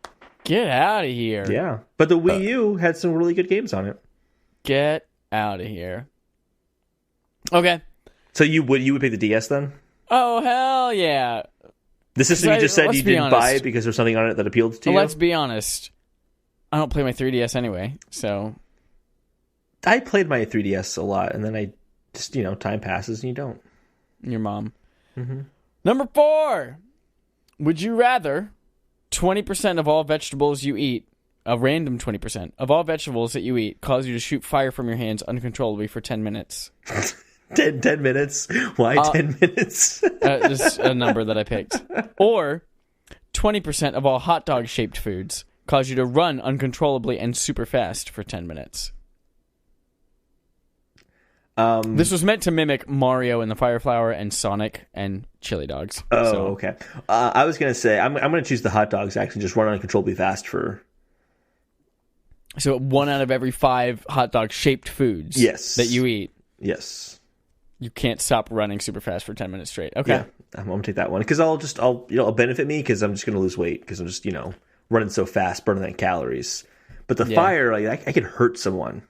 Get out of here. Yeah, but the Wii U had some really good games on it. Get out of here. Okay. So you would pick the DS then? Oh hell yeah! The system you just said you didn't buy it because there's something on it that appealed to you? Let's be honest. I don't play my 3DS anyway, so... I played my 3DS a lot, and then I just, time passes and you don't. Your mom. Mm-hmm. Number 4. Would you rather 20% of all vegetables you eat, a random 20% of all vegetables that you eat, cause you to shoot fire from your hands uncontrollably for 10 minutes? 10 minutes? Why 10 minutes? Just a number that I picked. Or 20% of all hot dog shaped foods cause you to run uncontrollably and super fast for 10 minutes. This was meant to mimic Mario and the Fire Flower and Sonic and chili dogs. Oh, so. Okay. I was going to say, I'm going to choose the hot dogs, actually, just run uncontrollably fast for... So 1 out of every 5 hot dog shaped foods that you eat. Yes. You can't stop running super fast for 10 minutes straight. Okay. Yeah, I'm going to take that one. Because it'll benefit me because I'm just going to lose weight because I'm just, running so fast, burning that calories. But the fire, I could hurt someone.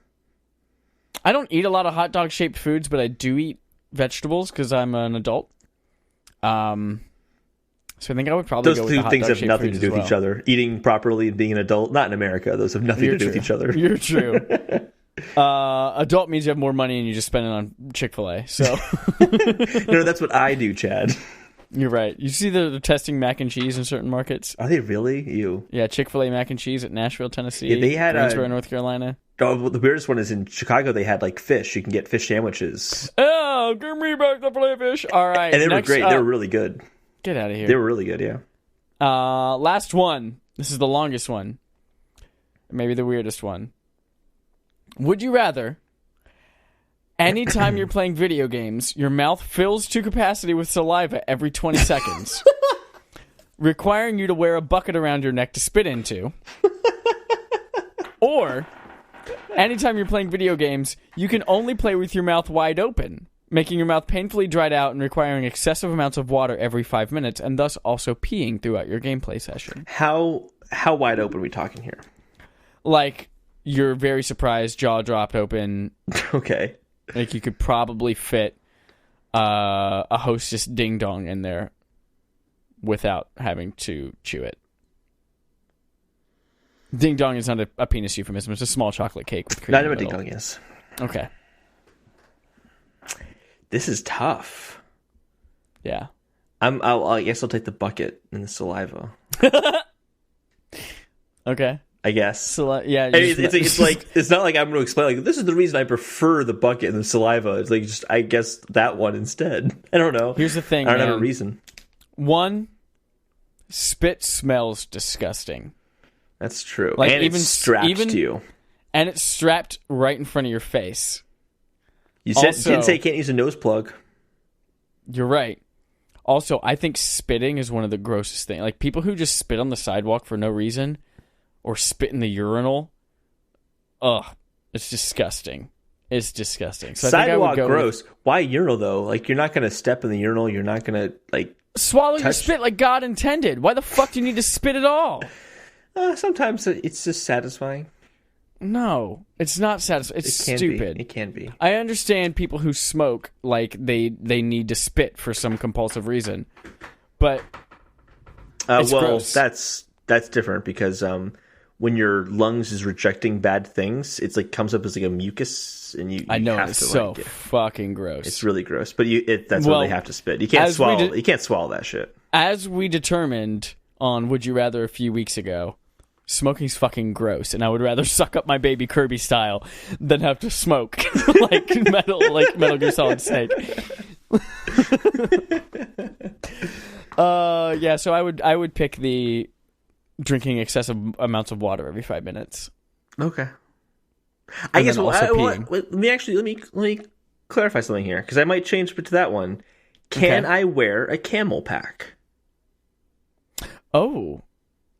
I don't eat a lot of hot dog shaped foods, but I do eat vegetables because I'm an adult. So I think I would probably go with the hot dog shaped foods. Those two things have nothing to do with each other. Eating properly and being an adult, not in America. Those have nothing to do with each other. You're true. Adult means you have more money and you just spend it on Chick-fil-A. So no, that's what I do, Chad. You're right. You see they're testing mac and cheese in certain markets? Are they really? You? Yeah, Chick-fil-A mac and cheese at Nashville, Tennessee. Yeah, they had Greensboro, North Carolina. Oh, the weirdest one is in Chicago. They had fish. You can get fish sandwiches. Oh, give me back the filet fish. All right, and they were great. They were really good. Get out of here. They were really good. Yeah. Last one. This is the longest one. Maybe the weirdest one. Would you rather, anytime you're playing video games, your mouth fills to capacity with saliva every 20 seconds, requiring you to wear a bucket around your neck to spit into, or anytime you're playing video games, you can only play with your mouth wide open, making your mouth painfully dried out and requiring excessive amounts of water every 5 minutes, and thus also peeing throughout your gameplay session. How wide open are we talking here? You're very surprised, jaw dropped open. Okay. You could probably fit a Hostess Ding Dong in there without having to chew it. Ding Dong is not a penis euphemism. It's a small chocolate cake with cream. I know what Ding Dong is. Okay. This is tough. Yeah. I guess I'll take the bucket and the saliva. Okay. I guess. Yeah. It's not like I'm going to explain, this is the reason I prefer the bucket and the saliva. It's I guess that one instead. I don't know. Here's the thing, I don't have a reason. One, spit smells disgusting. That's true. And it's strapped to you. And it's strapped right in front of your face. You didn't say you can't use a nose plug. You're right. Also, I think spitting is one of the grossest things. People who just spit on the sidewalk for no reason or spit in the urinal, it's disgusting. It's disgusting. So sidewalk, gross. Why urinal, though? You're not going to step in the urinal. You're not going to, swallow your spit like God intended. Why the fuck do you need to spit at all? Sometimes it's just satisfying. No, it's not satisfying. It's stupid. It can be. I understand people who smoke, they need to spit for some compulsive reason. But it's gross. That's different because when your lungs is rejecting bad things, it's comes up as a mucus, and you I know have it's to so fucking gross. It's really gross, but that's why they have to spit. You can't swallow. You can't swallow that shit. As we determined on Would You Rather a few weeks ago, smoking's fucking gross, and I would rather suck up my baby Kirby style than have to smoke like Metal Gear Solid Snake. Yeah, so I would pick the drinking excessive amounts of water every 5 minutes. Okay. I guess let me clarify something here because I might change to that one. Can I wear a camel pack? Oh.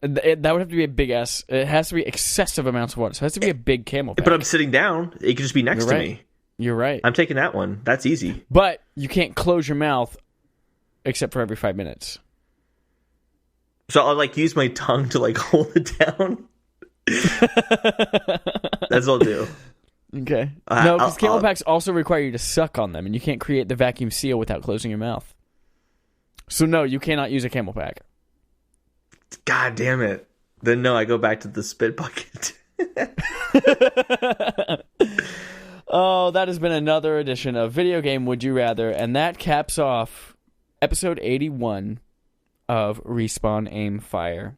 That would have to be a big ass. It has to be excessive amounts of water. So it has to be a big camel pack. But I'm sitting down. It could just be next to me. You're right. I'm taking that one. That's easy. But you can't close your mouth except for every 5 minutes. So I'll use my tongue to hold it down. That's what I'll do. Okay. No, because camel packs also require you to suck on them, and you can't create the vacuum seal without closing your mouth. So no, you cannot use a camel pack. God damn it. Then no, I go back to the spit bucket. Oh, that has been another edition of Video Game Would You Rather, and that caps off episode 81 of Respawn Aim Fire.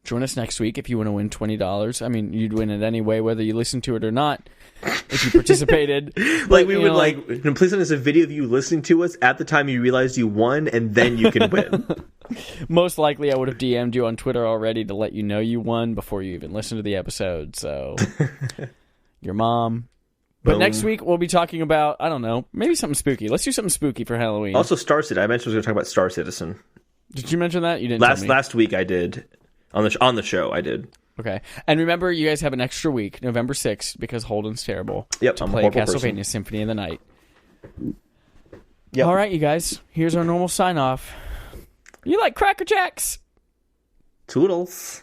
Join us next week if you want to win $20. I mean, you'd win it anyway, whether you listen to it or not. If you participated, please send us a video of you listening to us at the time you realized you won, and then you can win. Most likely, I would have DM'd you on Twitter already to let you know you won before you even listened to the episode. So, your mom. But next week we'll be talking about, I don't know, maybe something spooky. Let's do something spooky for Halloween. Also, Star Citizen. I mentioned I was going to talk about Star Citizen. Did you mention that? You didn't. Last week I did. On the show, I did. Okay. And remember, you guys have an extra week, November 6th, because Holden's terrible. Yep, to I'm play a horrible Castlevania person. Symphony of the Night. Yep. All right, you guys. Here's our normal sign-off. You like Cracker Jacks? Toodles.